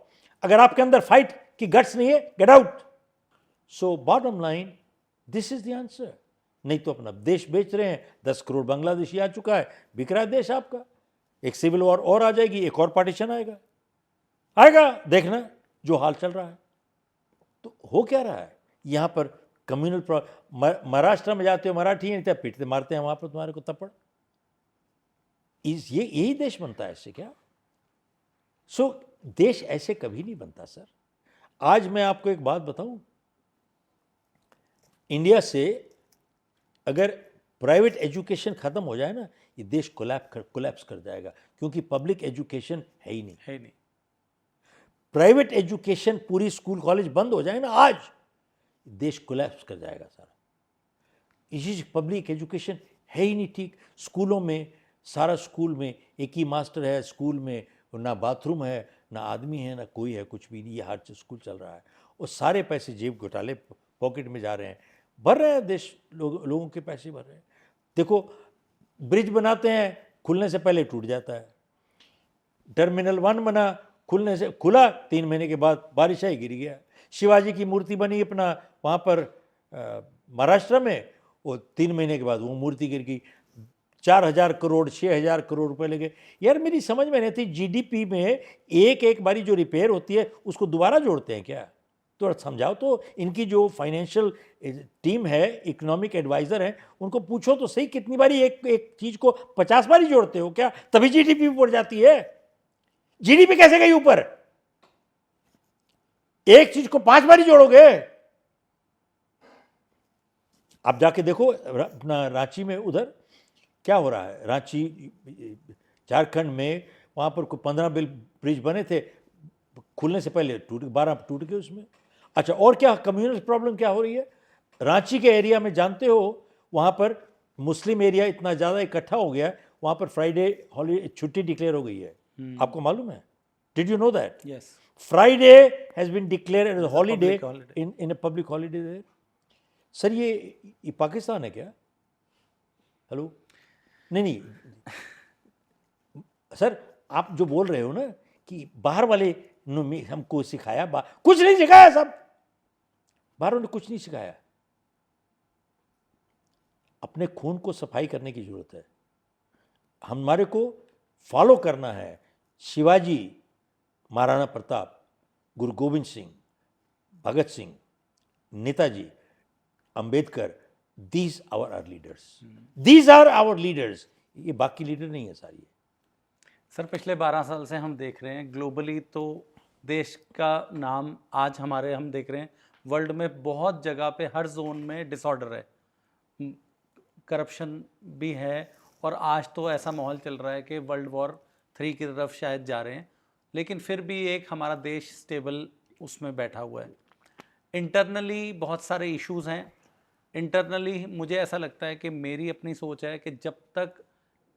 अगर आपके अंदर फाइट की गट्स नहीं है, get out. So bottom line, this is the answer. नहीं तो अपना देश बेच रहे हैं, 10 करोड़ बांग्लादेशी आ चुका है, बिक रहा है देश आपका। एक सिविल वॉर और आ जाएगी, एक और पार्टीशन आएगा, देखना जो हाल चल रहा है। तो हो क्या रहा है यहां पर? कम्युनल महाराष्ट्र में जाते हो, मराठी नहीं पीटते मारते हैं वहां पर तुम्हारे को तपड़। यही देश बनता है इससे क्या? सो देश ऐसे कभी नहीं बनता सर। आज मैं आपको एक बात बताऊं, इंडिया से अगर प्राइवेट एजुकेशन खत्म हो जाए ना, ये देश कोलैप्स कर जाएगा, क्योंकि पब्लिक एजुकेशन है ही नहीं। प्राइवेट एजुकेशन, पूरी स्कूल कॉलेज बंद हो जाए ना आज, देश कोलैप्स कर जाएगा सारा। इसी पब्लिक एजुकेशन है ही नहीं ठीक। स्कूलों में, सारा स्कूल में एक ही मास्टर है, स्कूल में ना बाथरूम है, ना आदमी है, ना कोई है, कुछ भी नहीं। ये हर स्कूल चल रहा है और सारे पैसे जेब घोटाले पॉकेट में जा रहे हैं, भर रहे हैं देश, लोगों के पैसे भर रहे हैं। देखो, ब्रिज बनाते हैं, खुलने से पहले टूट जाता है। टर्मिनल 1 बना, खुला 3 महीने के बाद बारिश आई, गिर गया। शिवाजी की मूर्ति बनी अपना वहाँ पर महाराष्ट्र में, वो 3 महीने के बाद वो मूर्ति गिर गई। 4,000 करोड़ 6,000 करोड़ रुपए लगे। यार मेरी समझ में नहीं थी, जीडीपी में एक बारी जो रिपेयर होती है उसको दोबारा जोड़ते हैं क्या? तो समझाओ तो। इनकी जो फाइनेंशियल टीम है, इकोनॉमिक एडवाइजर है, उनको पूछो तो सही, कितनी बारी एक चीज को 50 बारी जोड़ते हो क्या? तभी जीडीपी ऊपर जाती है। जीडीपी कैसे गई ऊपर? एक चीज को 5 बारी जोड़ोगे? आप जाके देखो अपना रांची में, उधर क्या हो रहा है। रांची, झारखंड में, वहां पर कोई 15 ब्रिज बने थे, खुलने से पहले 12 टूट गए उसमें। अच्छा, और क्या कम्युनल प्रॉब्लम क्या हो रही है रांची के एरिया में, जानते हो? वहां पर मुस्लिम एरिया इतना ज़्यादा इकट्ठा हो गया, वहां पर फ्राइडे हॉलीडे छुट्टी डिक्लेयर हो गई है। आपको मालूम है? Did you know that? Yes, Friday has been declared as holiday in a public holiday there. Sir ये पाकिस्तान है क्या? हेलो? नहीं सर, आप जो बोल रहे हो ना कि बाहर वाले ने हमको सिखाया, कुछ नहीं सिखाया। सब बाहरों ने कुछ नहीं सिखाया। अपने खून को सफाई करने की जरूरत है। हमारे को फॉलो करना है Shivaji, Maharana Pratap, Guru Gobind Singh, Bhagat Singh, Netaji, Ambedkar. These our are leaders, these are our leaders. ये बाकी लीडर नहीं है सारी। सर पिछले 12 साल से हम देख रहे हैं ग्लोबली, तो देश का नाम आज हम देख रहे हैं वर्ल्ड में बहुत जगह पे, हर जोन में डिसऑर्डर है, करप्शन भी है, और आज तो ऐसा माहौल चल रहा है कि वर्ल्ड वॉर 3 की तरफ शायद जा रहे हैं। लेकिन फिर भी एक हमारा देश स्टेबल उसमें बैठा हुआ है। इंटरनली बहुत सारे इश्यूज हैं। इंटरनली मुझे ऐसा लगता है कि मेरी अपनी सोच है कि जब तक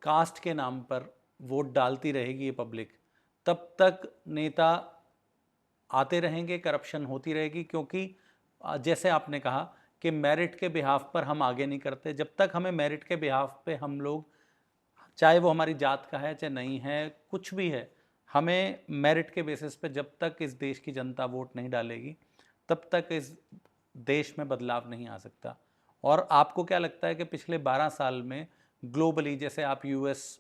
कास्ट के नाम पर वोट डालती रहेगी ये पब्लिक, तब तक नेता आते रहेंगे, करप्शन होती रहेगी। क्योंकि जैसे आपने कहा कि मेरिट के बिहाफ पर हम आगे नहीं करते। जब तक हमें मेरिट के बिहाफ पे हम लोग, चाहे वो हमारी जात का है चाहे नहीं है, कुछ भी है, हमें मेरिट के बेसिस पे जब तक इस देश की जनता वोट नहीं डालेगी, तब तक इस देश में बदलाव नहीं आ सकता। और आपको क्या लगता है कि पिछले 12 साल में ग्लोबली, जैसे आप यूएस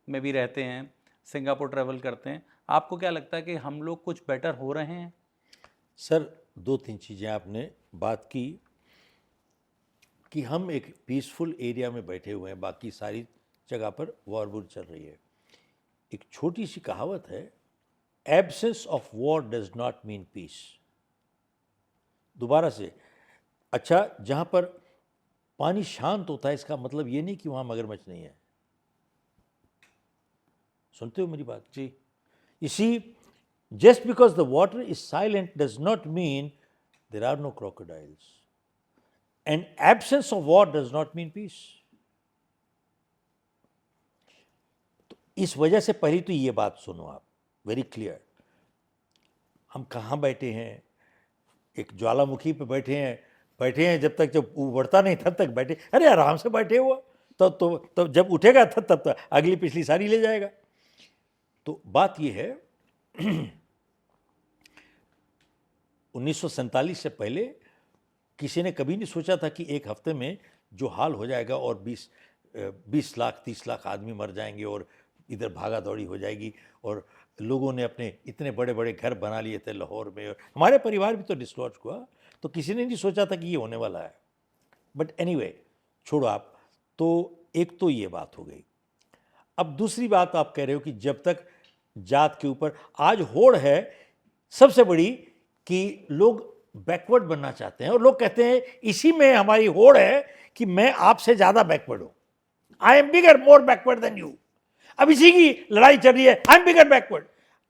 में भी रहते हैं, सिंगापुर ट्रैवल करते हैं, आपको क्या लगता है कि हम लोग कुछ बेटर हो रहे हैं? सर 2-3 चीज़ें आपने बात की कि हम एक पीसफुल एरिया में बैठे हुए हैं, बाकी सारी जगह पर वॉर चल रही है। एक छोटी सी कहावत है, absence of war does not mean peace. दोबारा से, अच्छा, जहाँ पर पानी शांत होता है इसका मतलब ये नहीं कि वहाँ मगरमच्छ नहीं है। सुनते हो मेरी बात? जी। You see, just because the water is silent does not mean there are no crocodiles. And absence of war does not mean peace. तो इस वजह से पहली तो ये बात सुनो आप, वेरी क्लियर। हम कहाँ बैठे हैं? एक ज्वालामुखी पे बैठे हैं जब उबरता नहीं तब तक बैठे। अरे आराम से बैठे हुआ, तो जब उठेगा तब अगली पिछली सारी ले जाएगा। तो बात ये है 1947 से पहले किसी ने कभी नहीं सोचा था कि एक हफ्ते में जो हाल हो जाएगा और 20 लाख 30 लाख आदमी मर जाएंगे और इधर भागा दौड़ी हो जाएगी। और लोगों ने अपने इतने बड़े बड़े घर बना लिए थे लाहौर में, और हमारे परिवार भी तो डिस्लॉज हुआ। तो किसी ने नहीं सोचा था कि ये होने वाला है। बट एनीवे, छोड़ो आप। तो एक तो ये बात हो गई। अब दूसरी बात आप कह रहे हो कि जब तक जात के ऊपर आज होड़ है सबसे बड़ी कि लोग बैकवर्ड बनना चाहते हैं और लोग कहते हैं इसी में हमारी होड़ है कि मैं आपसे ज़्यादा बैकवर्ड हूँ, I am bigger more backward than you. अब इसी की लड़ाई चल रही है, आई एम बिगर बैकवर्ड।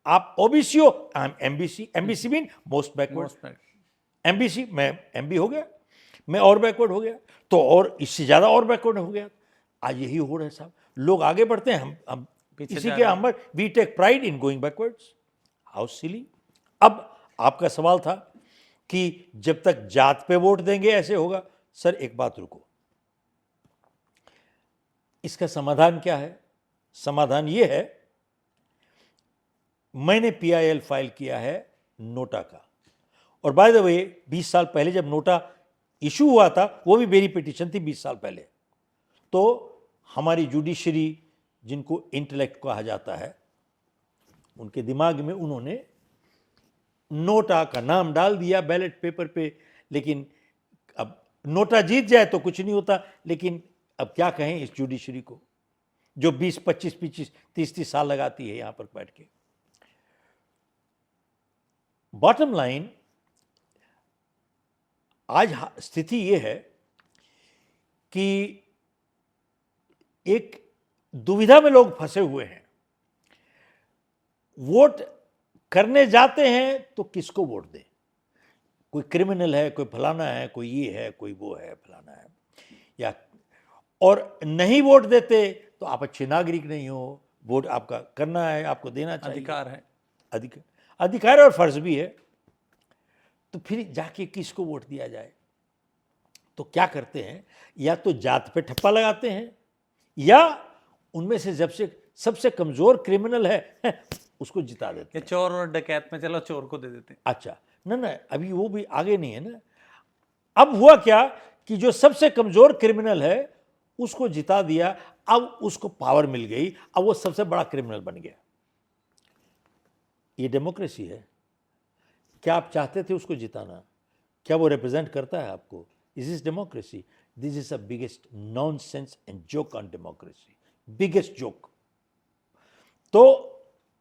आप ओबीसी हो, I am MBC, MBC mean most backward, MBC मैं एमबी हो गया, मैं और बैकवर्ड हो गया, तो और इससे ज़्यादा और बैकवर्ड हो गया। आज यही हो रहा है साहब, लोग आगे बढ़ते हैं, हम इसी के अंदर we take pride in going backwards. How silly. अब आपका सवाल था कि जब तक जात पे वोट देंगे ऐसे होगा। सर एक बात रुको, इसका समाधान क्या है? समाधान ये है, मैंने पीआईएल फाइल किया है नोटा का, और बाय द वे 20 साल पहले जब नोटा इशू हुआ था वो भी मेरी पिटीशन थी 20 साल पहले। तो हमारी जुडिशरी, जिनको इंटेलेक्ट कहा जाता है, उनके दिमाग में उन्होंने नोटा का नाम डाल दिया बैलेट पेपर पे। लेकिन अब नोटा जीत जाए तो कुछ नहीं होता, लेकिन अब क्या कहें इस जुडिशरी को जो 20, 25, 30 साल लगाती है यहां पर बैठ के। बॉटम लाइन, आज स्थिति यह है कि एक दुविधा में लोग फंसे हुए हैं। वोट करने जाते हैं तो किसको वोट दें? कोई क्रिमिनल है, कोई फलाना है, कोई ये है, कोई वो है, फलाना है, या और नहीं वोट देते तो आप अच्छे नागरिक नहीं हो, वोट आपका करना है, आपको देना चाहिए, अधिकार है, अधिकार और फर्ज भी है। तो फिर जाके किसको वोट दिया जाए? तो क्या करते हैं, या तो जात पे ठप्पा लगाते हैं, या उनमें से जब से सबसे कमजोर क्रिमिनल है उसको जिता देते हैं। चोर और डकैत में चलो चोर को दे देते हैं। अच्छा, ना अभी वो भी आगे नहीं है ना। अब हुआ क्या कि जो सबसे कमजोर क्रिमिनल है उसको जिता दिया, अब उसको पावर मिल गई, अब वो सबसे बड़ा क्रिमिनल बन गया। ये डेमोक्रेसी है? क्या आप चाहते थे उसको जिताना? क्या वो रिप्रेजेंट करता है आपको? Is this democracy? This is the biggest nonsense and joke on democracy, biggest joke. तो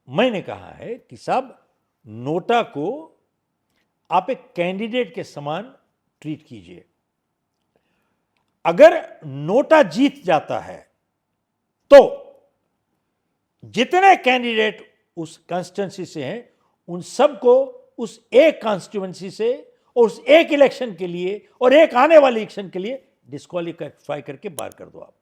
मैंने कहा है कि साहब नोटा को आप एक कैंडिडेट के समान ट्रीट कीजिए। अगर नोटा जीत जाता है तो जितने कैंडिडेट उस कॉन्स्टिट्यूंसी से हैं उन सबको उस एक कॉन्स्टिट्यूंसी से और उस एक इलेक्शन के लिए और एक आने वाले इलेक्शन के लिए डिस्क्वालीफाई करके बाहर कर दो।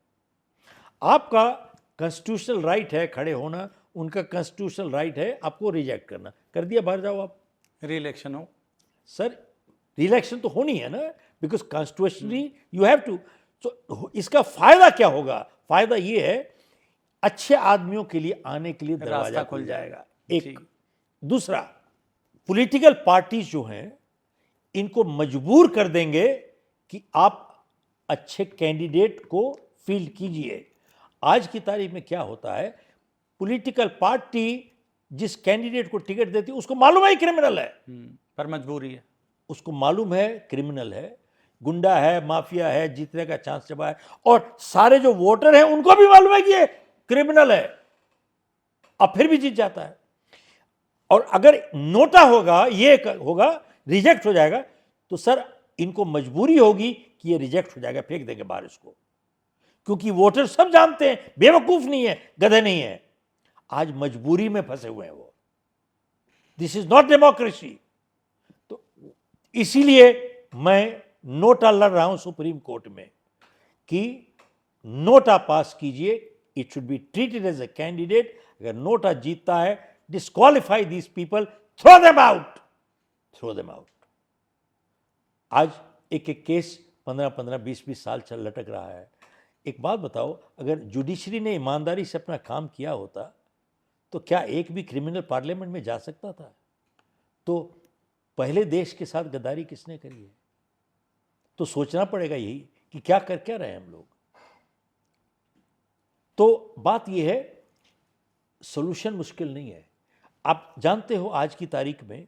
आपका कॉन्स्टिट्यूशनल राइट है खड़े होना, उनका कॉन्स्टिट्यूशनल राइट है आपको रिजेक्ट करना, कर दिया, बाहर जाओ आप। री-इलेक्शन हो सर, री-इलेक्शन तो होनी है ना, because constitutionally you have to. तो इसका फायदा क्या होगा? फायदा ये है अच्छे आदमियों के लिए आने के लिए दरवाजा खुल जाएगा। एक दूसरा, पॉलिटिकल पार्टीज जो हैं इनको मजबूर कर देंगे कि आप अच्छे कैंडिडेट को फील्ड कीजिए। आज की तारीख में क्या होता है, पॉलिटिकल पार्टी जिस कैंडिडेट को टिकट देती है उसको मालूम है क्रिमिनल है, पर मजबूरी है, उसको मालूम है क्रिमिनल है, गुंडा है, माफिया है, जीतने का चांस जब है, और सारे जो वोटर हैं उनको भी मालूम है कि ये क्रिमिनल है, अब फिर भी जीत जाता है। और अगर नोटा होगा, ये होगा, रिजेक्ट हो जाएगा, तो सर इनको मजबूरी होगी कि ये रिजेक्ट हो जाएगा, फेंक देंगे बाहर इसको, क्योंकि वोटर सब जानते हैं, बेवकूफ नहीं है, गधे नहीं है, आज मजबूरी में फंसे हुए हैं वो। This is not democracy. तो इसीलिए मैं नोटा लड़ रहा हूं सुप्रीम कोर्ट में कि नोटा पास कीजिए, it should be treated as a candidate. अगर नोटा जीतता है, disqualify these people, throw them out, throw them out. आज एक एक केस 15-15, 20-20 साल चल लटक रहा है। एक बात बताओ, अगर जुडिशरी ने ईमानदारी से अपना काम किया होता तो क्या एक भी क्रिमिनल पार्लियामेंट में जा सकता था? तो पहले देश के साथ गद्दारी किसने करी है? तो सोचना पड़ेगा यही कि क्या कर क्या रहे हैं हम लोग। तो बात यह है, सॉल्यूशन मुश्किल नहीं है। आप जानते हो आज की तारीख में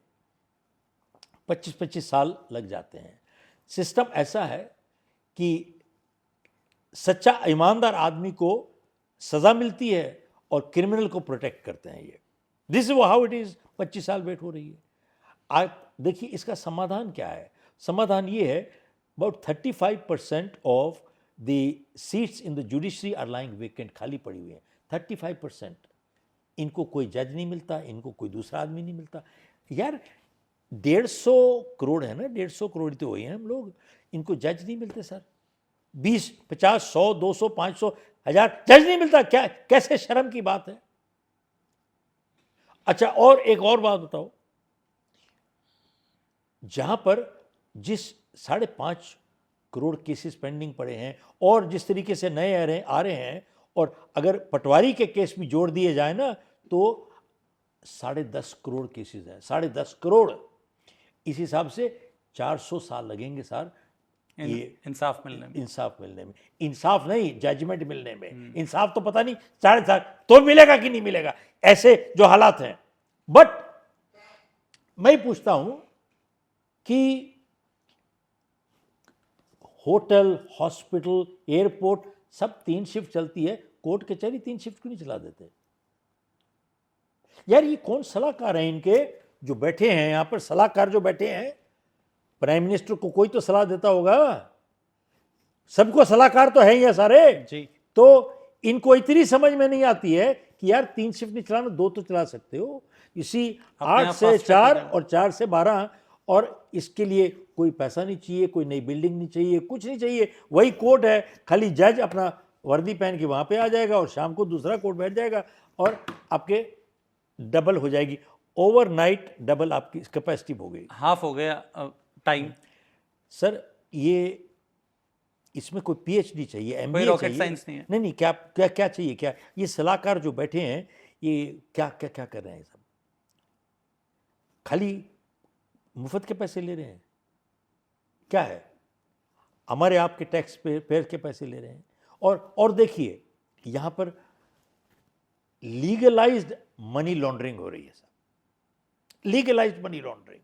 25-25 साल लग जाते हैं। सिस्टम ऐसा है कि सच्चा ईमानदार आदमी को सजा मिलती है और क्रिमिनल को प्रोटेक्ट करते हैं ये। This is how it is. 25 साल वेट हो रही है। आप देखिए इसका समाधान क्या है। समाधान ये है, about 35% of the seats in the judiciary are lying vacant, खाली पड़ी हुई हैं 35%। इनको कोई जज नहीं मिलता, इनको कोई दूसरा आदमी नहीं मिलता। यार 150 करोड़ है ना, 150 करोड़ तो वही हैं हम लोग, इनको जज नहीं मिलते सर। 20, 50, 100, 200, 500, 1000 जज नहीं मिलता, क्या कैसे शर्म की बात है। अच्छा, और एक और बात बताओ, जहां पर जिस 5.5 करोड़ केसेस पेंडिंग पड़े हैं और जिस तरीके से नए आ रहे हैं, और अगर पटवारी के केस भी जोड़ दिए जाए ना तो 10.5 करोड़ केसेस हैं, 10.5 करोड़। इस हिसाब से 400 साल लगेंगे सर ये इंसाफ मिलने में। इंसाफ नहीं, जजमेंट मिलने में। इंसाफ तो पता नहीं 4.5 तो मिलेगा कि नहीं मिलेगा, ऐसे जो हालात हैं। बट मैं पूछता हूं कि होटल, हॉस्पिटल, एयरपोर्ट सब 3 शिफ्ट चलती है, कोर्ट कचहरी 3 शिफ्ट क्यों नहीं चला देते? यार ये कौन सलाहकार हैं इनके जो बैठे हैं यहां पर? सलाहकार जो बैठे हैं, प्राइम मिनिस्टर को कोई तो सलाह देता होगा, सबको सलाहकार तो है ही है सारे जी। तो इनको इतनी समझ में नहीं आती है कि यार 3 शिफ्ट नहीं चलाना, 2 तो चला सकते हो। इसी 8 से 4 और 4 से 12, और इसके लिए कोई पैसा नहीं चाहिए, कोई नई बिल्डिंग नहीं चाहिए, कुछ नहीं चाहिए। वही कोर्ट है, खाली जज अपना वर्दी पहन के वहां पे आ जाएगा और शाम को दूसरा कोर्ट बैठ जाएगा और आपके डबल हो जाएगी, ओवरनाइट डबल आपकी कैपेसिटी हो गई, हाफ हो गया टाइम। सर ये इसमें कोई पीएचडी चाहिए, एमबीए चाहिए, रॉकेट साइंस नहीं है। नहीं क्या क्या क्या चाहिए? क्या ये सलाहकार जो बैठे हैं ये क्या क्या क्या कर रहे हैं? सब खाली मुफ्त के पैसे ले रहे हैं, क्या है? हमारे आपके टैक्स पेयर के पैसे ले रहे हैं। और देखिए यहां पर लीगलाइज्ड मनी लॉन्ड्रिंग हो रही है sir, legalised money laundering.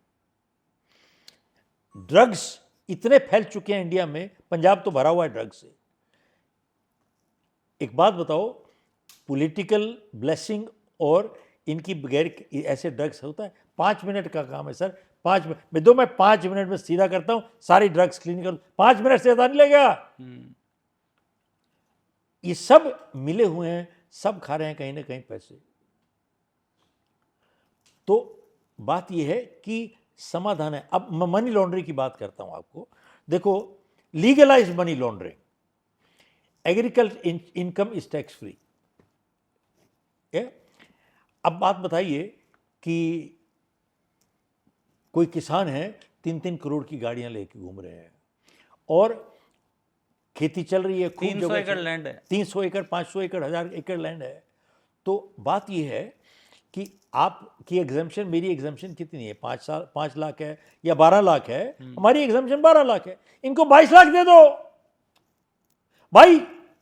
Drugs इतने फैल चुके हैं इंडिया में, पंजाब तो भरा हुआ है ड्रग्स से। एक बात बताओ, पॉलिटिकल ब्लेसिंग और इनकी बगैर ऐसे ड्रग्स होता है? 5 मिनट का काम है सर, 5 मिनट मैं 5 मिनट में सीधा करता हूं, सारी ड्रग्स क्लीन कर, 5 मिनट से ज्यादा नहीं लगेगा। ये सब मिले हुए हैं, सब खा रहे हैं कहीं ना कहीं पैसे। तो बात यह है कि समाधान है। अब मैं मनी लॉन्ड्रिंग की बात करता हूं आपको। देखो, legalised money laundering, agriculture income is tax free. अब बात बताइए कि कोई किसान है 3-3 करोड़ की गाड़ियां लेके घूम रहे हैं और खेती चल रही है, 300 एकड़ लैंड है, 300 एकड़, 500 एकड़, 1000 एकड़ लैंड है। तो बात यह है कि आपकी एग्जाम्पशन, मेरी एग्जाम्पशन कितनी है? 5 लाख है या 12 लाख है? हमारी एग्जाम्पशन 12 लाख है, इनको 22 लाख दे दो भाई,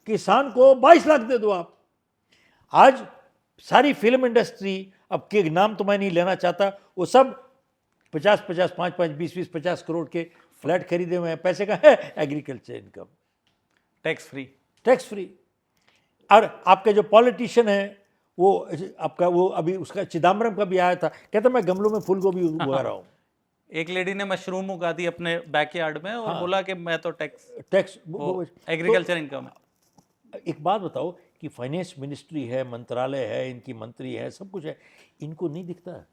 किसान को 22 लाख दे दो आप। आज सारी फिल्म इंडस्ट्री, अब के नाम तो मैं नहीं लेना चाहता, वो सब 50-50, 5-5, 20-20, 50 करोड़ के फ्लैट खरीदे हुए हैं। पैसे का है agriculture income tax free, tax free. और आपके जो पॉलिटिशियन है वो आपका, वो अभी उसका चिदम्बरम का भी आया था, कहता मैं गमलों में फूल गोभी उगा रहा हूँ। एक लेडी ने मशरूम उगा दी अपने बैकयार्ड में और बोला कि मैं तो टैक्स एग्रीकल्चर इनकम है। एक बात बताओ कि फाइनेंस मिनिस्ट्री है, मंत्रालय है, इनकी मंत्री है, सब कुछ है, इनको नहीं दिखता?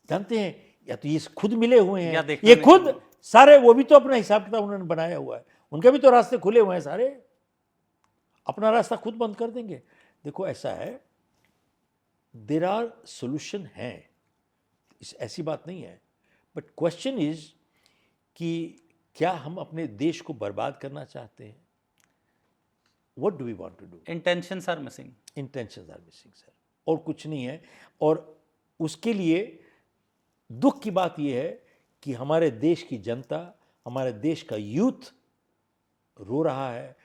जानते हैं, या तो ये खुद मिले हुए हैं, ये खुद सारे, वो भी तो अपना हिसाब किताब उन्होंने बनाया हुआ है, उनके भी तो रास्ते खुले हुए हैं सारे, अपना रास्ता खुद बंद कर देंगे। देखो ऐसा है, देयर आर सोल्यूशन है, ऐसी बात नहीं है, बट क्वेश्चन इज कि क्या हम अपने देश को बर्बाद करना चाहते हैं? What do we want to do? Intentions are missing. Intentions are missing, sir, और कुछ नहीं है। और उसके लिए दुख की बात यह है कि हमारे देश की जनता, हमारे देश का यूथ रो रहा है,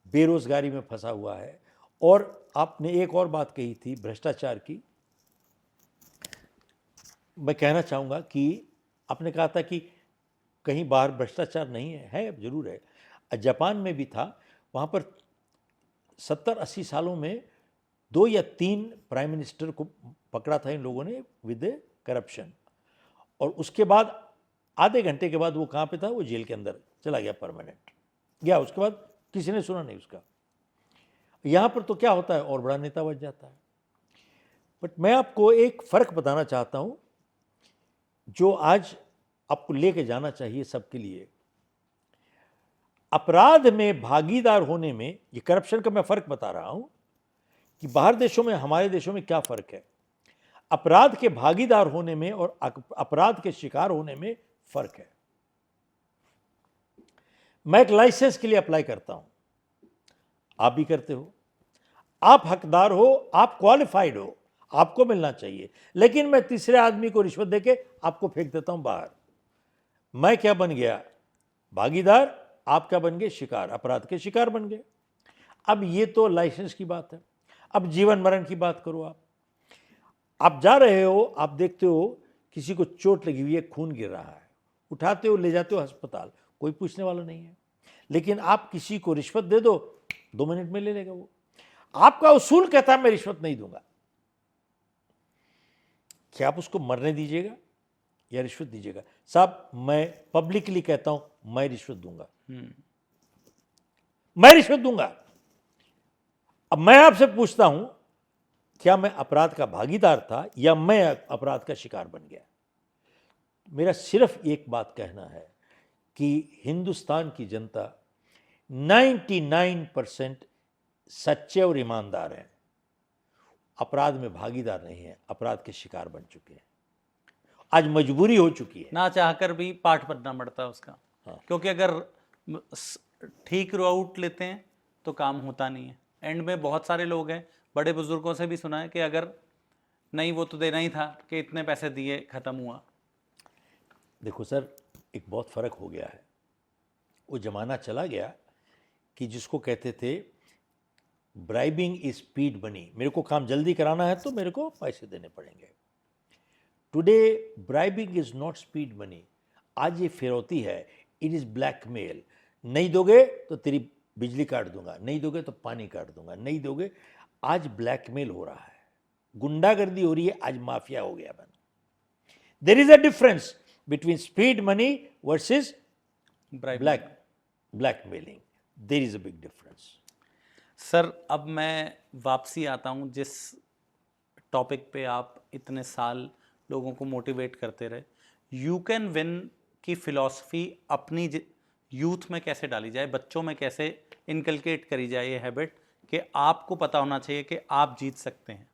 बेरोजगारी में फंसा हुआ है। और आपने एक और बात कही थी भ्रष्टाचार की, मैं कहना चाहूँगा कि आपने कहा था कि कहीं बाहर भ्रष्टाचार नहीं है जरूर है। जापान में भी था, वहाँ पर 70-80 सालों में 2 या 3 प्राइम मिनिस्टर को पकड़ा था इन लोगों ने विद करप्शन, और उसके बाद आधे घंटे के बाद वो कहाँ पे था, वो जेल के अंदर चला गया, परमानेंट गया। उसके बाद किसी ने सुना नहीं उसका। यहाँ पर तो क्या होता है, और बड़ा नेता बन जाता है। बट मैं आपको एक फ़र्क बताना चाहता हूँ जो आज आपको लेके जाना चाहिए सबके लिए। अपराध में भागीदार होने में, ये करप्शन का मैं फ़र्क बता रहा हूँ कि बाहर देशों में हमारे देशों में क्या फ़र्क है। अपराध के भागीदार होने में और अपराध के शिकार होने में फ़र्क है। मैं एक लाइसेंस के लिए अप्लाई करता हूँ, आप भी करते हो, आप हकदार हो, आप क्वालिफाइड हो, आपको मिलना चाहिए, लेकिन मैं तीसरे आदमी को रिश्वत देके आपको फेंक देता हूं बाहर। मैं क्या बन गया, भागीदार, आप क्या बन गए, शिकार, अपराध के शिकार बन गए। अब ये तो लाइसेंस की बात है। अब जीवन मरण की बात करो। आप जा रहे हो, आप देखते हो किसी को चोट लगी हुई है, खून गिर रहा है, उठाते हो, ले जाते हो अस्पताल, कोई पूछने वाला नहीं है। लेकिन आप किसी को रिश्वत दे दो, 2 मिनट में ले लेगा वो। आपका उसूल कहता है मैं रिश्वत नहीं दूंगा। क्या आप उसको मरने दीजिएगा या रिश्वत दीजिएगा? साहब, मैं पब्लिकली कहता हूं मैं रिश्वत दूंगा, मैं रिश्वत दूंगा। अब मैं आपसे पूछता हूं, क्या मैं अपराध का भागीदार था या मैं अपराध का शिकार बन गया? मेरा सिर्फ एक बात कहना है कि हिंदुस्तान की जनता 99% सच्चे और ईमानदार हैं, अपराध में भागीदार नहीं है, अपराध के शिकार बन चुके हैं। आज मजबूरी हो चुकी है, ना चाहकर भी पाठ बनना पड़ता है उसका। क्योंकि अगर ठीक रूट लेते हैं तो काम होता नहीं है। एंड में बहुत सारे लोग हैं, बड़े बुजुर्गों से भी सुना है कि अगर नहीं वो तो देना ही था कि इतने पैसे दिए, खत्म हुआ। देखो सर, एक बहुत फ़र्क हो गया है। वो ज़माना चला गया कि जिसको कहते थे ब्राइबिंग इज स्पीड मनी, मेरे को काम जल्दी कराना है तो मेरे को पैसे देने पड़ेंगे। Today bribing is not speed money. आज ये फिरौती है, इट इज़ ब्लैकमेल। नहीं दोगे तो तेरी बिजली काट दूंगा, नहीं दोगे तो पानी काट दूंगा, नहीं दोगे। आज ब्लैकमेल हो रहा है, गुंडागर्दी हो रही है, आज माफिया हो गया बन। There is a difference between speed money versus blackmailing. There is a big difference. Sir, अब मैं वापसी आता हूँ जिस टॉपिक पे आप इतने साल लोगों को मोटिवेट करते रहे। यू कैन विन की फिलॉसफी अपनी यूथ में कैसे डाली जाए, बच्चों में कैसे इनकलकेट करी जाए ये हैबिट कि आपको पता होना चाहिए कि आप जीत सकते हैं।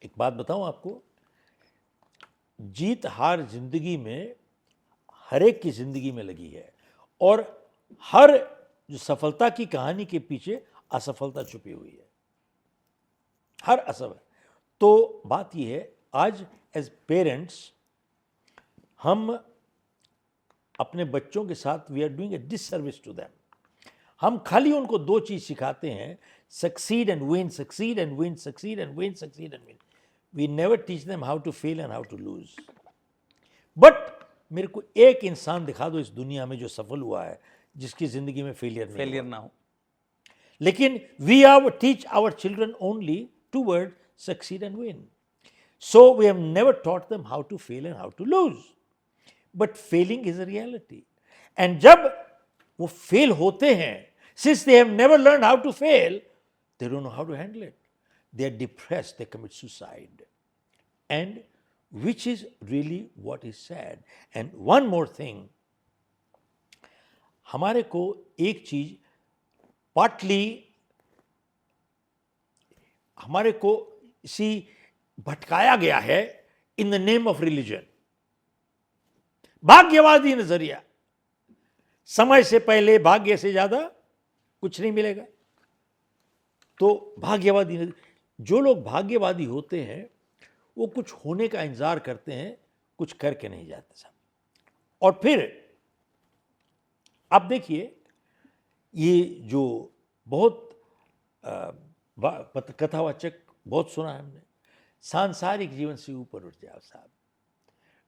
एक बात बताऊं आपको, जीत हार जिंदगी में हर एक की जिंदगी में लगी है, और हर जो सफलता की कहानी के पीछे असफलता छुपी हुई है, हर असफल। तो बात यह है, आज एज पेरेंट्स हम अपने बच्चों के साथ we are doing a disservice to them. हम खाली उनको 2 चीज सिखाते हैं, succeed and win, succeed and win, succeed and win, succeed and win. We never teach them how to fail and how to lose. But मेरे को एक इंसान दिखा दो इस दुनिया में जो सफल हुआ है, जिसकी जिंदगी में फेलियर ना हो। लेकिन we are teach our children only toward succeed and win. So we have never taught them how to fail and how to lose. But failing is a reality. And जब वो फेल होते हैं, since they have never learn how to fail, they don't know how to handle it, they are depressed, they commit suicide, and which is really what is sad. And one more thing, हमारे को एक चीज partly हमारे को इसी भटकाया गया है in the name of religion. भाग्यवादी नजरिया, समय से पहले भाग्य से ज्यादा कुछ नहीं मिलेगा। तो भाग्यवादी, जो लोग भाग्यवादी होते हैं वो कुछ होने का इंतजार करते हैं, कुछ करके नहीं जाते साहब। और फिर आप देखिए, ये जो बहुत कथावाचक बहुत सुना है हमने, सांसारिक जीवन से ऊपर उठ जाओ साहब,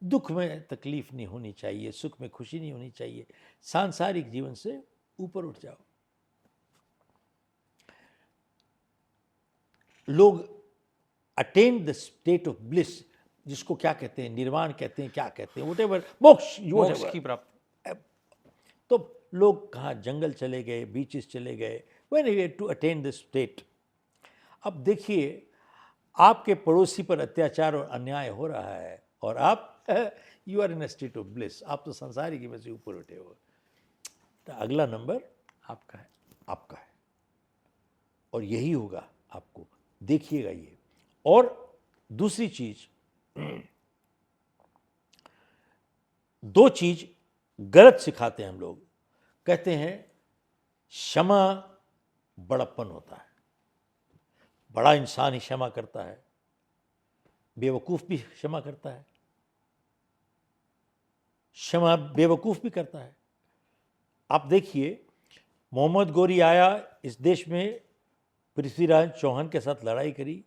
दुख में तकलीफ नहीं होनी चाहिए, सुख में खुशी नहीं होनी चाहिए, सांसारिक जीवन से ऊपर उठ जाओ। लोग attain the state of bliss, जिसको क्या कहते हैं, निर्वाण कहते हैं, क्या कहते हैं, व्हाटएवर, मोक्ष, मोक्ष whatever. की प्राप्ति। तो लोग कहाँ जंगल चले गए, बीचेस चले गए, when he had to attain this state. अब देखिए, आपके पड़ोसी पर अत्याचार और अन्याय हो रहा है और आप you are in a state of bliss, आप तो संसारी की वजह से ऊपर उठे हो। तो अगला नंबर आपका है। आपका है और यही होगा आपको, देखिएगा ये। और दूसरी चीज, दो चीज गलत सिखाते हैं हम लोग, कहते हैं क्षमा बड़प्पन होता है, बड़ा इंसान ही क्षमा करता है, बेवकूफ भी क्षमा करता है, क्षमा बेवकूफ भी करता है। आप देखिए, मोहम्मद गोरी आया इस देश में, पृथ्वीराज चौहान के साथ लड़ाई करी,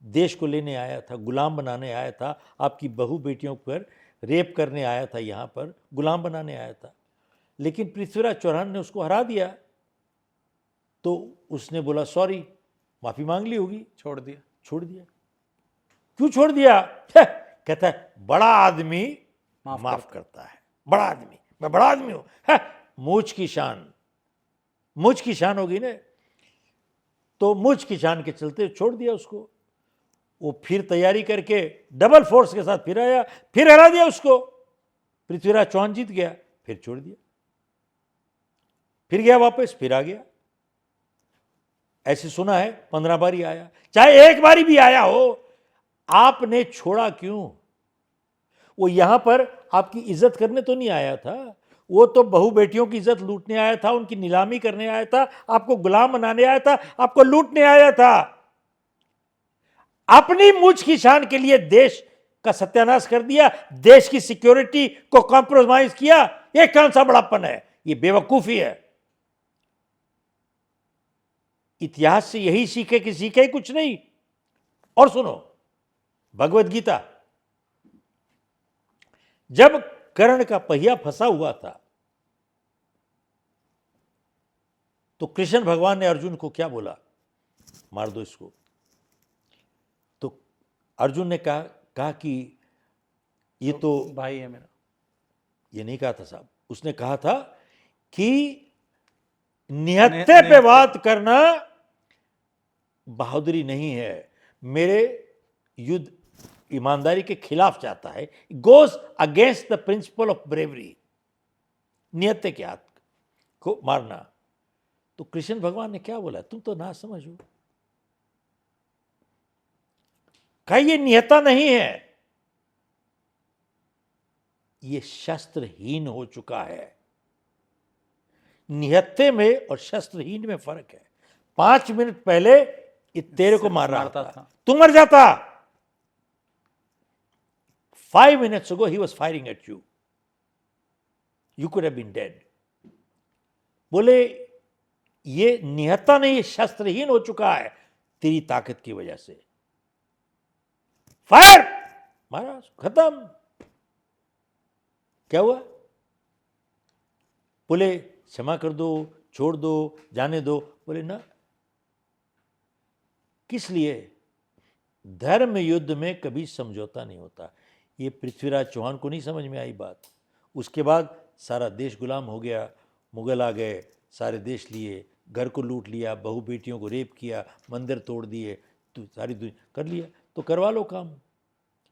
देश को लेने आया था, गुलाम बनाने आया था, आपकी बहू बेटियों पर रेप करने आया था, यहाँ पर गुलाम बनाने आया था, लेकिन पृथ्वीराज चौहान ने उसको हरा दिया। तो उसने बोला सॉरी, माफी मांग ली होगी, छोड़ दिया। छोड़ दिया। क्यों छोड़ दिया? कहता है बड़ा आदमी माफ करता है, बड़ा आदमी, मैं बड़ा आदमी हूं, मूछ की शान, मूछ की शान होगी ना, तो मूछ की शान के चलते छोड़ दिया उसको। वो फिर तैयारी करके डबल फोर्स के साथ फिर आया, फिर हरा दिया उसको, पृथ्वीराज चौहान जीत गया, फिर छोड़ दिया, फिर गया वापस, फिर आ गया। ऐसे सुना है 15 बारी आया, चाहे एक बारी भी आया हो, आपने छोड़ा क्यों? वो यहां पर आपकी इज्जत करने तो नहीं आया था, वो तो बहू बेटियों की इज्जत लूटने आया था, उनकी नीलामी करने आया था, आपको गुलाम बनाने आया था, आपको लूटने आया था। अपनी मूछ की शान के लिए देश का सत्यानाश कर दिया, देश की सिक्योरिटी को कॉम्प्रोमाइज किया, ये कौन सा बड़ापन है? ये बेवकूफी है। इतिहास से यही सीखे कि सीखे कुछ नहीं। और सुनो, भगवत गीता, जब कर्ण का पहिया फंसा हुआ था तो कृष्ण भगवान ने अर्जुन को क्या बोला? मार दो इसको। तो अर्जुन ने कहा कि ये तो भाई है मेरा। ये नहीं कहा था साहब, उसने कहा था कि निहत्थे पे बात करना बहादुरी नहीं है, मेरे युद्ध ईमानदारी के खिलाफ जाता है, goes against the principle of bravery, निहत्थे के हाथ को मारना। तो कृष्ण भगवान ने क्या बोला? तुम तो ना समझो, कहा ये निहत्ता नहीं है, ये शस्त्रहीन हो चुका है। निहत्थे में और शस्त्रहीन में फर्क है। 5 मिनट पहले ये तेरे को मार रहा था, तू मर जाता। 5 minutes ago he was firing at you, you could have been dead. बोले ये निहत्ता नहीं, ये शस्त्रहीन हो चुका है तेरी ताकत की वजह से। फायर मारा, खत्म। क्या हुआ? बोले क्षमा कर दो, छोड़ दो, जाने दो। बोले ना, किस लिए? धर्म युद्ध में कभी समझौता नहीं होता। ये पृथ्वीराज चौहान को नहीं समझ में आई बात। उसके बाद सारा देश गुलाम हो गया, मुगल आ गए, सारे देश लिए, घर को लूट लिया, बहू बेटियों को रेप किया, मंदिर तोड़ दिए, तो सारी दुनिया कर लिया, तो करवा लो काम।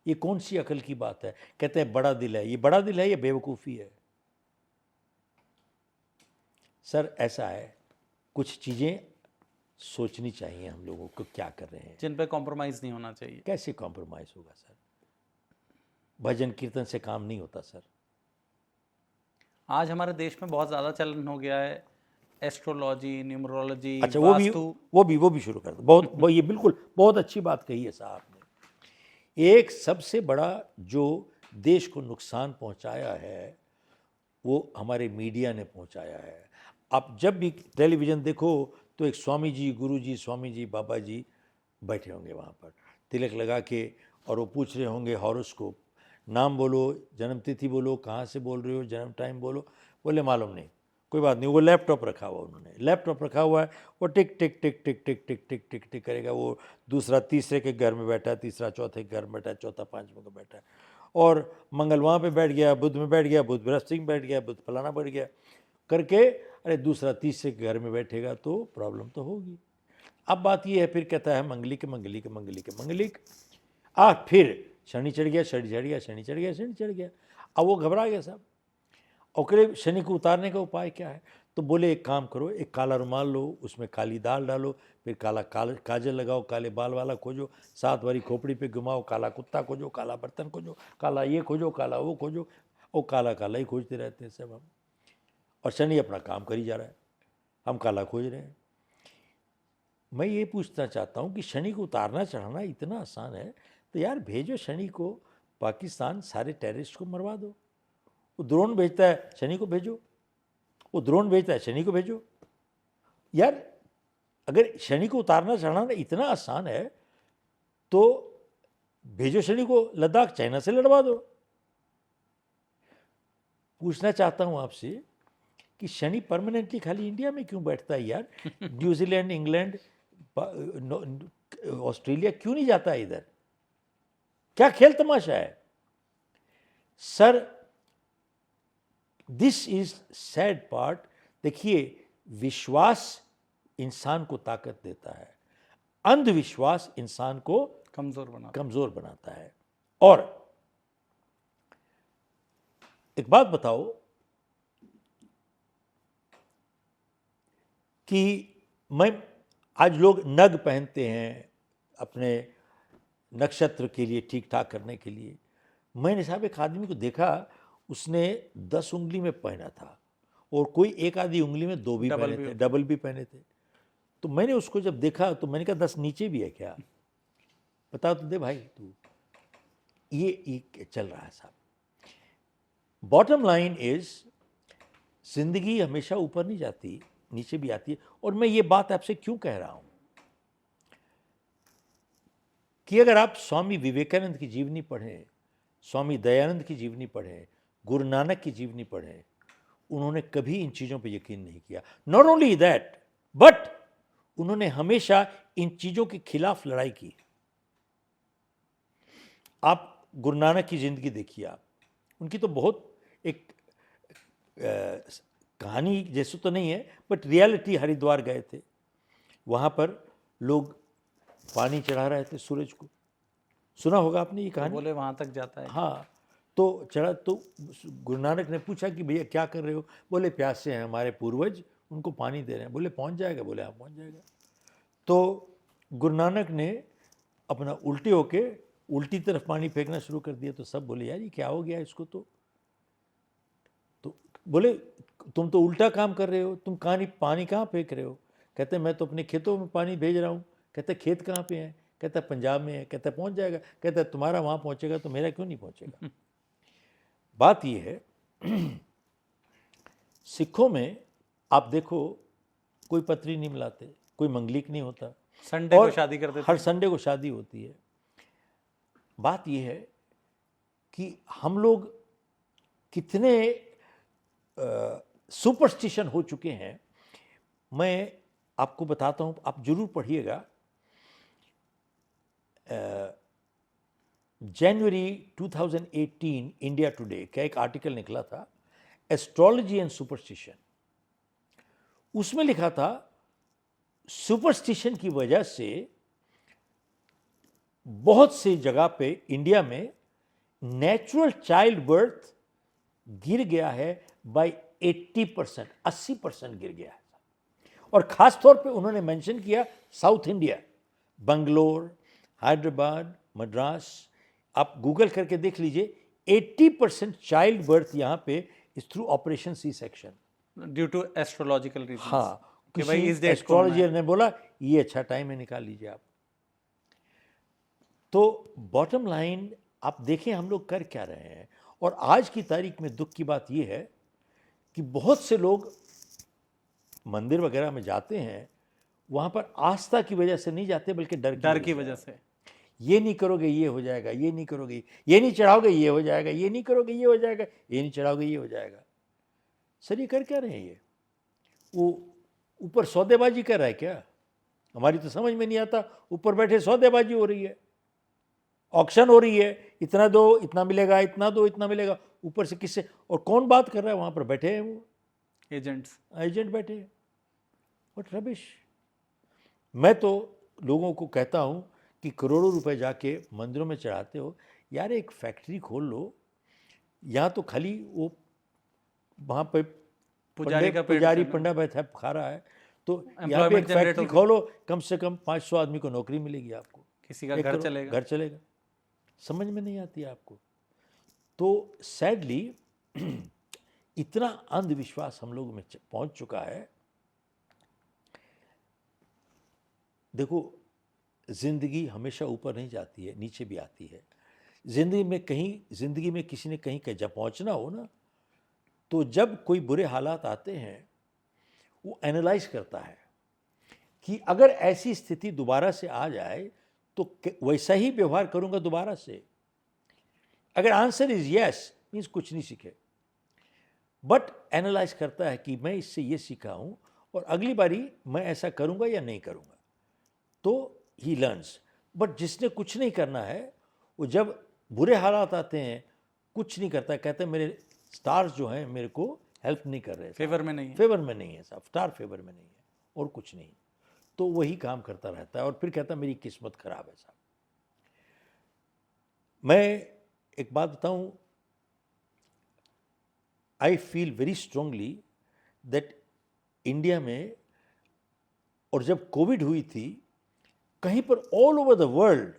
ये कौन सी अकल की बात है? कहते हैं बड़ा दिल है। ये बड़ा दिल है, ये बेवकूफ़ी है। सर ऐसा है, कुछ चीज़ें सोचनी चाहिए हम लोगों को, क्या कर रहे हैं, जिन पे कॉम्प्रोमाइज़ नहीं होना चाहिए। कैसे कॉम्प्रोमाइज़ होगा सर? भजन कीर्तन से काम नहीं होता सर। आज हमारे देश में बहुत ज़्यादा चलन हो गया है एस्ट्रोलॉजी, न्यूमरोलॉजी, अच्छा, वो भी शुरू कर दो। बहुत ये बिल्कुल बहुत अच्छी बात कही है साहब ने। एक सबसे बड़ा जो देश को नुकसान पहुंचाया है वो हमारे मीडिया ने पहुंचाया है। आप जब भी टेलीविज़न देखो तो एक स्वामी जी, गुरु जी, स्वामी जी, बाबा जी बैठे होंगे वहाँ पर तिलक लगा के, और वो पूछ रहे होंगे हॉरोस्कोप, नाम बोलो, जन्म तिथि बोलो, कहाँ से बोल रहे हो, जन्म टाइम बोलो। बोले मालूम नहीं। कोई बात नहीं, वो लैपटॉप रखा हुआ, उन्होंने लैपटॉप रखा हुआ है, वो टिक टिक टिक टिक टिक टिक टिक टिक टिक करेगा। वो दूसरा तीसरे के घर में बैठा है, तीसरा चौथे के घर में बैठा है, चौथा पांचवें को बैठा है, और मंगल वहाँ पे बैठ गया, बुध में बैठ गया, बुध बृहस्पति में बैठ गया, बुध फलाना बैठ गया करके, अरे दूसरा तीसरे के घर में बैठेगा तो प्रॉब्लम तो होगी। अब बात ये है, फिर कहता है मंगलिक मंगलिक मंगलिक मंगलिक, फिर शनि चढ़ गया, शनि चढ़ गया, शनि चढ़ गया, शनि चढ़ गया। अब वो घबरा गया साहब, और शनि को उतारने का उपाय क्या है? तो बोले एक काम करो, एक काला रुमाल लो, उसमें काली दाल डालो, फिर काजल लगाओ, काले बाल वाला खोजो, 7 बारी खोपड़ी पे घुमाओ, काला कुत्ता खोजो, काला बर्तन खोजो, काला ये खोजो, काला वो खोजो, और काला काला ही खोजते रहते हैं सब हम। और शनि अपना काम करी जा रहा है, हम काला खोज रहे हैं। मैं ये पूछना चाहता हूँ कि शनि को उतारना चढ़ाना इतना आसान है, तो यार भेजो शनि को पाकिस्तान, सारे टेररिस्ट को मरवा दो। वो ड्रोन भेजता है, शनि को भेजो, वो ड्रोन भेजता है, शनि को भेजो। यार अगर शनि को उतारना चढ़ाना इतना आसान है तो भेजो शनि को लद्दाख, चाइना से लड़वा दो। पूछना चाहता हूं आपसे कि शनि परमानेंटली खाली इंडिया में क्यों बैठता है यार? न्यूजीलैंड, इंग्लैंड, ऑस्ट्रेलिया क्यों नहीं जाता है इधर? क्या खेल तमाशा है sir? This is sad part. देखिए, विश्वास इंसान को ताकत देता है, अंधविश्वास इंसान को कमजोर बनाता है। और एक बात बताओ कि आज लोग नग पहनते हैं अपने नक्षत्र के लिए, ठीक ठाक करने के लिए। मैंने साहब एक आदमी को देखा, उसने 10 उंगली में पहना था, और कोई एक आधी उंगली में 2 भी पहने थे, डबल भी पहने थे। तो मैंने उसको जब देखा तो मैंने कहा 10 नीचे भी है क्या? बता तो दे भाई तू। ये चल रहा है साहब। बॉटम लाइन इज, जिंदगी हमेशा ऊपर नहीं जाती, नीचे भी आती है। और मैं ये बात आपसे क्यों कह रहा हूं कि अगर आप स्वामी विवेकानंद की जीवनी पढ़ें, स्वामी दयानंद की जीवनी पढ़ें, गुरु नानक की जीवनी पढ़ें, उन्होंने कभी इन चीज़ों पर यकीन नहीं किया। नॉट ओनली दैट, बट उन्होंने हमेशा इन चीज़ों के खिलाफ लड़ाई की। आप गुरु नानक की ज़िंदगी देखिए, आप उनकी तो बहुत एक कहानी जैसे तो नहीं है, बट रियलिटी। हरिद्वार गए थे, वहाँ पर लोग पानी चढ़ा रहे थे सूरज को, सुना होगा आपने ये कहानी। बोले वहाँ तक जाता है। हाँ, तो चढ़ा, तो गुरु नानक ने पूछा कि भैया क्या कर रहे हो? बोले प्यासे हैं हमारे पूर्वज, उनको पानी दे रहे हैं। बोले पहुँच जाएगा? बोले हाँ पहुँच जाएगा। तो गुरु नानक ने अपना उल्टे होके उल्टी तरफ पानी फेंकना शुरू कर दिया। तो सब बोले यार ये क्या हो गया इसको? तो बोले तुम तो उल्टा काम कर रहे हो, तुम पानी कहाँ फेंक रहे हो? कहते मैं तो अपने खेतों में पानी भेज रहा हूँ। कहते खेत कहाँ पे हैं? कहता पंजाब में है। कहता पहुँच जाएगा। कहता तुम्हारा वहाँ पहुँचेगा तो मेरा क्यों नहीं पहुँचेगा? बात ये है, सिखों में आप देखो कोई पत्री नहीं मिलाते, कोई मंगलिक नहीं होता, संडे को शादी कर देते, हर संडे को शादी होती है। बात ये है कि हम लोग कितने सुपरस्टिशन हो चुके हैं। मैं आपको बताता हूँ, आप जरूर पढ़िएगा। जनवरी 2018 इंडिया टुडे का एक आर्टिकल निकला था, एस्ट्रोलॉजी एंड सुपरस्टिशन। उसमें लिखा था सुपरस्टिशन की वजह से बहुत सी जगह पे इंडिया में नेचुरल चाइल्ड बर्थ गिर गया है बाय 80%, 80% गिर गया है। और ख़ास तौर पे उन्होंने मेंशन किया साउथ इंडिया, बंगलोर, हैदराबाद, मद्रास। आप गूगल करके देख लीजिए, 80% चाइल्ड बर्थ यहाँ पे is through operation C section, due to astrological reasons. हाँ, कि भाई इस डेट एस्ट्रोलॉजर ने बोला ये अच्छा टाइम है, निकाल लीजिए आप। तो बॉटम लाइन आप देखें हम लोग कर क्या रहे हैं। और आज की तारीख में दुख की बात यह है कि बहुत से लोग मंदिर वगैरह में जाते हैं, वहाँ पर आस्था की वजह से नहीं जाते, बल्कि डर की वजह से। ये नहीं करोगे ये हो जाएगा, ये नहीं करोगे ये नहीं चढ़ाओगे ये हो जाएगा, ये नहीं करोगे ये हो जाएगा, ये नहीं चढ़ाओगे ये हो जाएगा। सर ये कर क्या रहे हैं ये? वो ऊपर सौदेबाजी कर रहा है क्या? हमारी तो समझ में नहीं आता, ऊपर बैठे सौदेबाजी हो रही है, ऑक्शन हो रही है, इतना दो इतना मिलेगा, इतना दो इतना मिलेगा, ऊपर से किससे और कौन बात कर रहा है? वहां पर बैठे हैं वो एजेंट बैठे हैं। What rubbish. मैं तो लोगों को कहता हूं कि करोड़ों रुपए जाके मंदिरों में चढ़ाते हो, यार एक फैक्ट्री खोल लो। यहाँ तो खाली वो वहाँ पे पुजारी पंडा बैठा खा रहा है, तो यहाँ पे एक फैक्ट्री खोलो, कम से कम 500 आदमी को नौकरी मिलेगी आपको, किसी का घर चलेगा। समझ में नहीं आती है आपको। तो सैडली इतना अंधविश्वास हम लोगों में पहुंच चुका है। देखो, जिंदगी हमेशा ऊपर नहीं जाती है, नीचे भी आती है। जिंदगी में किसी ने कहीं जब पहुंचना हो ना, तो जब कोई बुरे हालात आते हैं, वो एनालाइज करता है कि अगर ऐसी स्थिति दोबारा से आ जाए तो वैसा ही व्यवहार करूंगा दोबारा से। अगर आंसर इज यस, मीन्स कुछ नहीं सीखे, बट एनालाइज करता है कि मैं इससे ये सीखा हूं और अगली बारी मैं ऐसा करूंगा या नहीं करूंगा, तो ही लर्न्स। बट जिसने कुछ नहीं करना है, वो जब बुरे हालात आते हैं कुछ नहीं करता, कहते हैं मेरे स्टार्स जो हैं मेरे को हेल्प नहीं कर रहे, फेवर में नहीं है साहब, स्टार फेवर में नहीं है और कुछ नहीं। तो वही काम करता रहता है और फिर कहता है मेरी किस्मत खराब है साहब। मैं एक बात बताऊं, I feel very strongly that India में, और जब कोविड हुई थी, कहीं पर ऑल ओवर द वर्ल्ड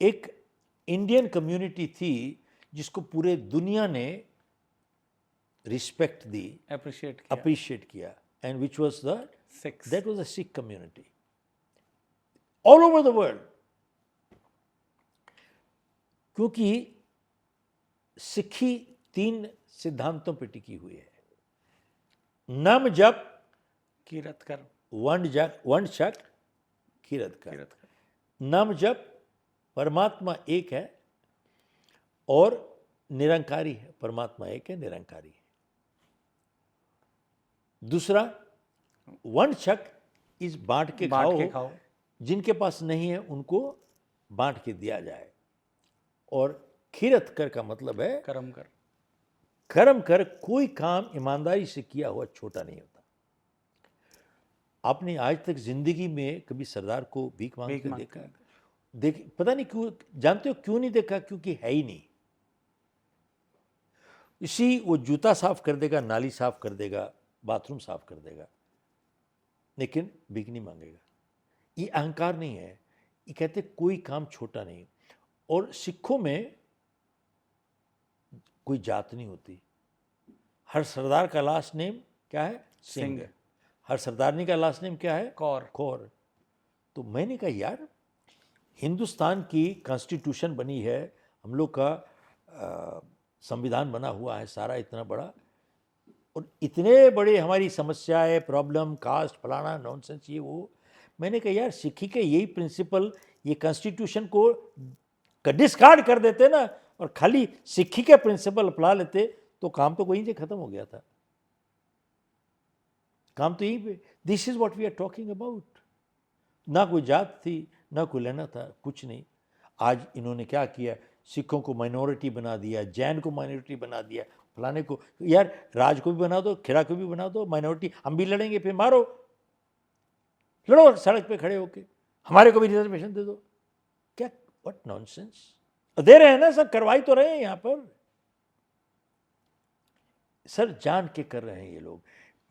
एक इंडियन कम्युनिटी थी जिसको पूरे दुनिया ने रिस्पेक्ट दी, अप्रिशिएट किया, and which was that was the Sikh community all over the world. क्योंकि सिक्खी 3 सिद्धांतों पर टिकी हुई है, नम जप कीरत कर, वंड शक कीरत कर। नम जप, परमात्मा एक है और निरंकारी है, परमात्मा एक है, निरंकारी है। दूसरा वंड शक, इस बांट के खाओ, जिनके पास नहीं है उनको बांट के दिया जाए। और खीरत कर का मतलब है कर्म कर, कोई काम ईमानदारी से किया हुआ छोटा नहीं होता। आपने आज तक जिंदगी में कभी सरदार को भीख मांगते देखा? पता नहीं क्यों, जानते हो क्यों नहीं देखा? क्योंकि है ही नहीं। इसी वो जूता साफ कर देगा, नाली साफ कर देगा, बाथरूम साफ कर देगा, लेकिन भीख नहीं मांगेगा। ये अहंकार नहीं है, ये कहते कोई काम छोटा नहीं। और सिखों में कोई जात नहीं होती। हर सरदार का लास्ट नेम क्या है? सिंह। हर सरदारनी का लास्ट नेम क्या है? कौर। तो मैंने कहा यार, हिंदुस्तान की कॉन्स्टिट्यूशन बनी है, हम लोग का संविधान बना हुआ है सारा इतना बड़ा, और इतने बड़े हमारी समस्याएं, प्रॉब्लम, कास्ट, फलाना नॉनसेंस, ये वो। मैंने कहा यार, सिक्खी के यही प्रिंसिपल, ये कॉन्स्टिट्यूशन को डिस्कार्ड कर देते ना और खाली सिक्खी के प्रिंसिपल अपना लेते, तो काम तो वहीं से खत्म हो गया था। काम तो यहीं पे। This is what we are talking about. ना कोई जात थी, ना कोई लेना था, कुछ नहीं। आज इन्होंने क्या किया? सिखों को माइनॉरिटी बना दिया, जैन को माइनॉरिटी बना दिया, फलाने को। यार राज को भी बना दो, खेड़ा को भी बना दो माइनॉरिटी, हम भी लड़ेंगे, फिर मारो, लड़ो सड़क पे खड़े होके, हमारे को भी रिजर्वेशन दे दो। क्या व्हाट नॉनसेंस। दे रहे हैं ना सर, करवाई तो रहे हैं यहां पर। सर जान के कर रहे हैं ये लोग।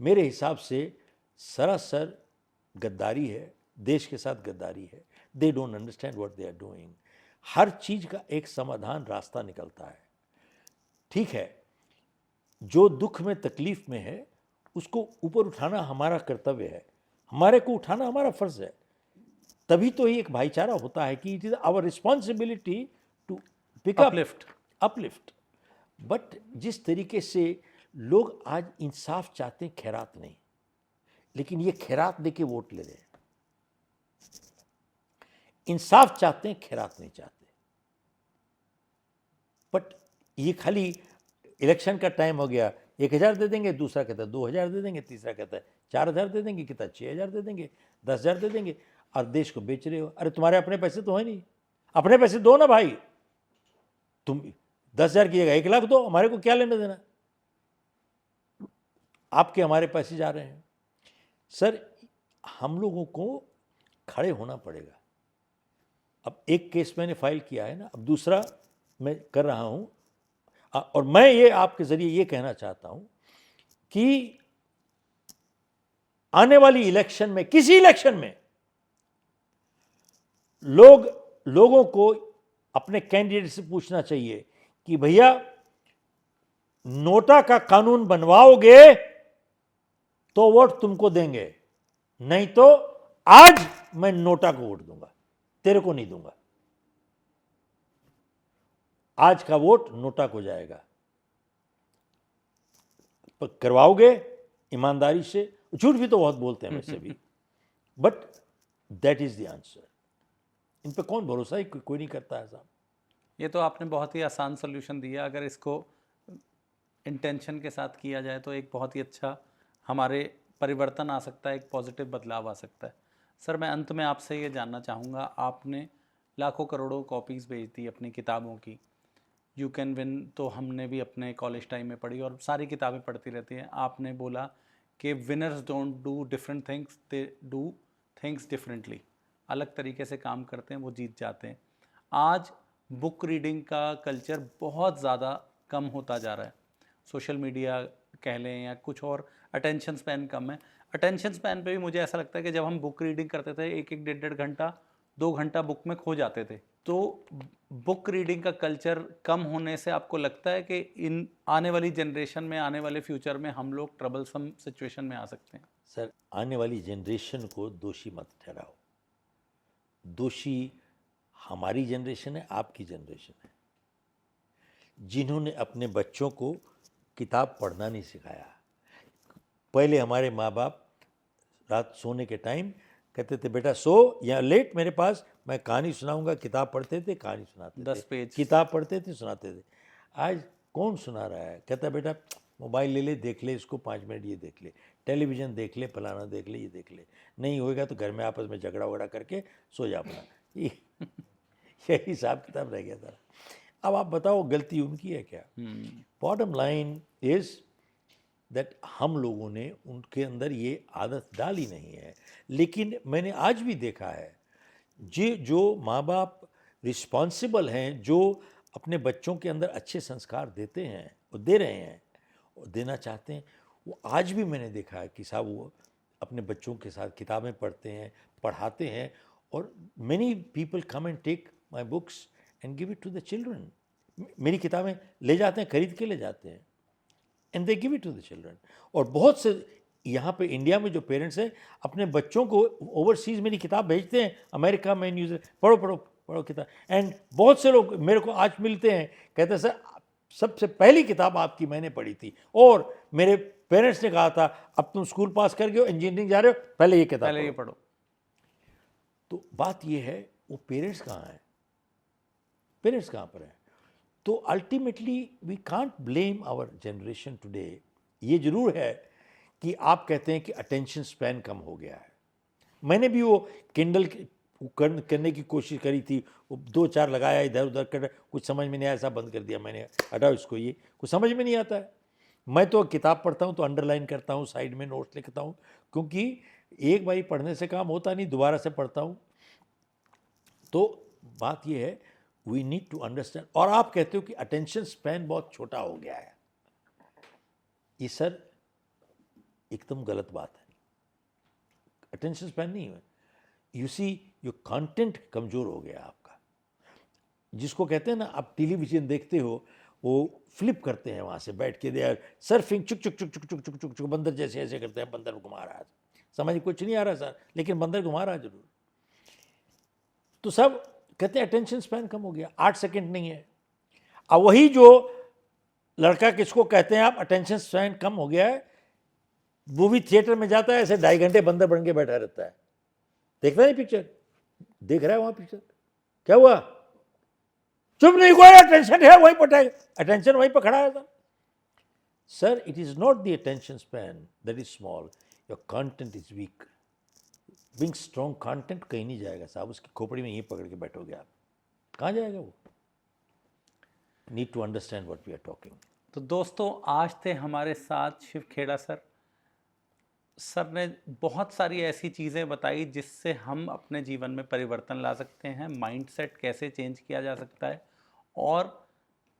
मेरे हिसाब से सरासर गद्दारी है, देश के साथ गद्दारी है। They don't understand what they are doing. हर चीज का एक समाधान, रास्ता निकलता है। ठीक है, जो दुख में, तकलीफ में है, उसको ऊपर उठाना हमारा कर्तव्य है, हमारे को उठाना हमारा फर्ज है। तभी तो ही एक भाईचारा होता है कि it is our responsibility to pick uplift. But जिस तरीके से लोग आज इंसाफ चाहते हैं, खैरात नहीं, लेकिन ये खैरात देके वोट ले रहे हैं। इंसाफ चाहते हैं, खैरात नहीं चाहते। बट ये खाली इलेक्शन का टाइम हो गया, 1,000 दे देंगे, दूसरा कहता है 2,000 दे देंगे, तीसरा कहता है 4,000 दे देंगे, कहता है 6,000 दे देंगे, 10,000 दे देंगे, और देश को बेच रहे हो। अरे तुम्हारे अपने पैसे तो है नहीं, अपने पैसे दो ना भाई। तुम 10,000 की जगह 1,00,000 दो, हमारे को क्या लेने देना। आपके हमारे पैसे जा रहे हैं। सर, हम लोगों को खड़े होना पड़ेगा। अब एक केस मैंने फाइल किया है ना, अब दूसरा मैं कर रहा हूं, और मैं ये आपके जरिए ये कहना चाहता हूं कि आने वाली इलेक्शन में, किसी इलेक्शन में, लोगों को अपने कैंडिडेट से पूछना चाहिए कि भैया नोटा का कानून बनवाओगे तो वोट तुमको देंगे, नहीं तो आज मैं नोटा को वोट दूंगा, तेरे को नहीं दूंगा। आज का वोट नोटा को जाएगा। करवाओगे ईमानदारी से, झूठ भी तो बहुत बोलते हैं वैसे भी, but that is the answer. इन पे कौन भरोसा है, कोई नहीं करता है साहब। ये तो आपने बहुत ही आसान सोल्यूशन दिया। अगर इसको इंटेंशन के साथ किया जाए तो एक बहुत ही अच्छा हमारे परिवर्तन आ सकता है, एक पॉजिटिव बदलाव आ सकता है। सर, मैं अंत में आपसे ये जानना चाहूँगा, आपने लाखों करोड़ों कॉपीज़ भेज दी अपनी किताबों की। यू कैन विन तो हमने भी अपने कॉलेज टाइम में पढ़ी और सारी किताबें पढ़ती रहती हैं। आपने बोला कि winners don't do different things, they do things differently. अलग तरीके से काम करते हैं, वो जीत जाते हैं। आज बुक रीडिंग का कल्चर बहुत ज़्यादा कम होता जा रहा है। सोशल मीडिया कह लें या कुछ और, अटेंशन स्पैन कम है। अटेंशन स्पैन पे भी मुझे ऐसा लगता है कि जब हम बुक रीडिंग करते थे, एक 1.5 घंटा 2 घंटा बुक में खो जाते थे। तो बुक रीडिंग का कल्चर कम होने से आपको लगता है कि इन आने वाली जनरेशन में, आने वाले फ्यूचर में हम लोग ट्रबलसम सिचुएशन में आ सकते हैं? सर, आने वाली जनरेशन को दोषी मत ठहराओ। दोषी हमारी जनरेशन है, आपकी जनरेशन है, जिन्होंने अपने बच्चों को किताब पढ़ना नहीं सिखाया। पहले हमारे माँ बाप रात सोने के टाइम कहते थे, बेटा सो या लेट मेरे पास, मैं कहानी सुनाऊंगा। किताब पढ़ते थे, कहानी सुनाते थे, 10 पेज किताब पढ़ते थे, सुनाते थे। आज कौन सुना रहा है? कहता है बेटा मोबाइल ले ले, देख ले इसको 5 मिनट, ये देख ले, टेलीविज़न देख ले, फलाना देख ले, ये देख ले, नहीं होएगा तो घर में आपस में झगड़ा वगड़ा करके सो जा अपना। यही हिसाब किताब रह गया था। अब आप बताओ गलती उनकी है क्या? बॉटम लाइन इज दैट हम लोगों ने उनके अंदर ये आदत डाली नहीं है। लेकिन मैंने आज भी देखा है, जो माँ बाप रिस्पॉन्सिबल हैं, जो अपने बच्चों के अंदर अच्छे संस्कार देते हैं और दे रहे हैं और देना चाहते हैं, वो आज भी मैंने देखा है कि साहब वो अपने बच्चों के साथ किताबें पढ़ते हैं, पढ़ाते हैं, और many people come and take my books and give it to the children. मेरी किताबें ले जाते हैं, खरीद के ले जाते हैं, and they give it to the children. और बहुत से यहाँ पे इंडिया में जो पेरेंट्स हैं, अपने बच्चों को ओवरसीज़ मेरी किताब भेजते हैं, अमेरिका में, न्यूज़ीलैंड, पढ़ो पढ़ो पढ़ो किताब। एंड बहुत से लोग मेरे को आज मिलते हैं, कहते हैं सर सबसे पहली किताब आपकी मैंने पढ़ी थी, और मेरे पेरेंट्स ने कहा था अब तुम स्कूल पास कर गए हो, इंजीनियरिंग जा रहे हो, पहले ये किताब पहले ये पढ़ो। तो बात ये है, वो पेरेंट्स कहाँ हैं? पेरेंट्स कहाँ पर हैं? तो ultimately we can't blame our generation today. ये जरूर है कि आप कहते हैं कि अटेंशन स्पैन कम हो गया है। मैंने भी वो किंडल करने की कोशिश करी थी, वो 2-4 लगाया, इधर उधर कर, कुछ समझ में नहीं आया, ऐसा बंद कर दिया मैंने, हटाओ इसको, ये कुछ समझ में नहीं आता है। मैं तो किताब पढ़ता हूँ तो अंडरलाइन करता हूँ, साइड में नोट्स लिखता हूँ, क्योंकि एक बारी पढ़ने से काम होता नहीं, दोबारा से पढ़ता हूँ। तो बात ये है, वी नीड टू अंडरस्टैंड। और आप कहते हो कि अटेंशन स्पैन बहुत छोटा हो गया है, ये सर एकदम गलत बात है। अटेंशन स्पैन नहीं है, यू सी योर कंटेंट कमज़ोर हो गया आपका। जिसको कहते हैं ना, आप टेलीविज़न देखते हो, वो फ्लिप करते हैं वहाँ से बैठ के, दे सर्फिंग, चुक चुक चुक चुक चुक चुक चुक चुक, बंदर जैसे ऐसे करते हैं, बंदर घुमा रहा है, समझ कुछ नहीं आ रहा सर, लेकिन बंदर घुमा रहा है जरूर। तो सब कहते हैं अटेंशन स्पैन कम हो गया, 8 सेकंड नहीं है। अब वही जो लड़का किसको कहते हैं आप अटेंशन स्पैन कम हो गया है, मूवी थिएटर में जाता है, ऐसे 2.5 घंटे बंदर बन के बैठा रहता है, देखता नहीं पिक्चर, देख रहा है वहां पिक्चर, क्या हुआ, चुप नहीं हुआ, अटेंशन है वहीं पर, अटेंशन वहीं पर खड़ा है sir. Sir, it is not the attention span that is small, your content is weak. Being strong content कहीं नहीं जाएगा साहब, उसकी खोपड़ी में यहीं पकड़ के बैठोगे आप, कहाँ जाएगा वो? Need to understand what we are talking. तो दोस्तों आज थे हमारे साथ शिव खेड़ा सर। सर ने बहुत सारी ऐसी चीज़ें बताई जिससे हम अपने जीवन में परिवर्तन ला सकते हैं, माइंडसेट कैसे चेंज किया जा सकता है और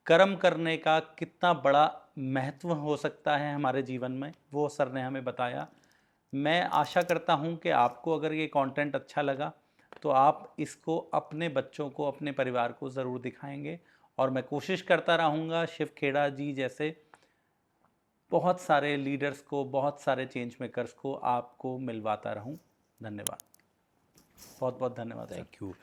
कर्म करने का कितना बड़ा महत्व हो सकता है हमारे जीवन में, वो सर ने हमें बताया। मैं आशा करता हूँ कि आपको अगर ये कंटेंट अच्छा लगा तो आप इसको अपने बच्चों को, अपने परिवार को ज़रूर दिखाएंगे और मैं कोशिश करता रहूँगा शिव खेड़ा जी जैसे बहुत सारे लीडर्स को, बहुत सारे चेंज मेकर्स को आपको मिलवाता रहूं। धन्यवाद, बहुत बहुत धन्यवाद। Thank you.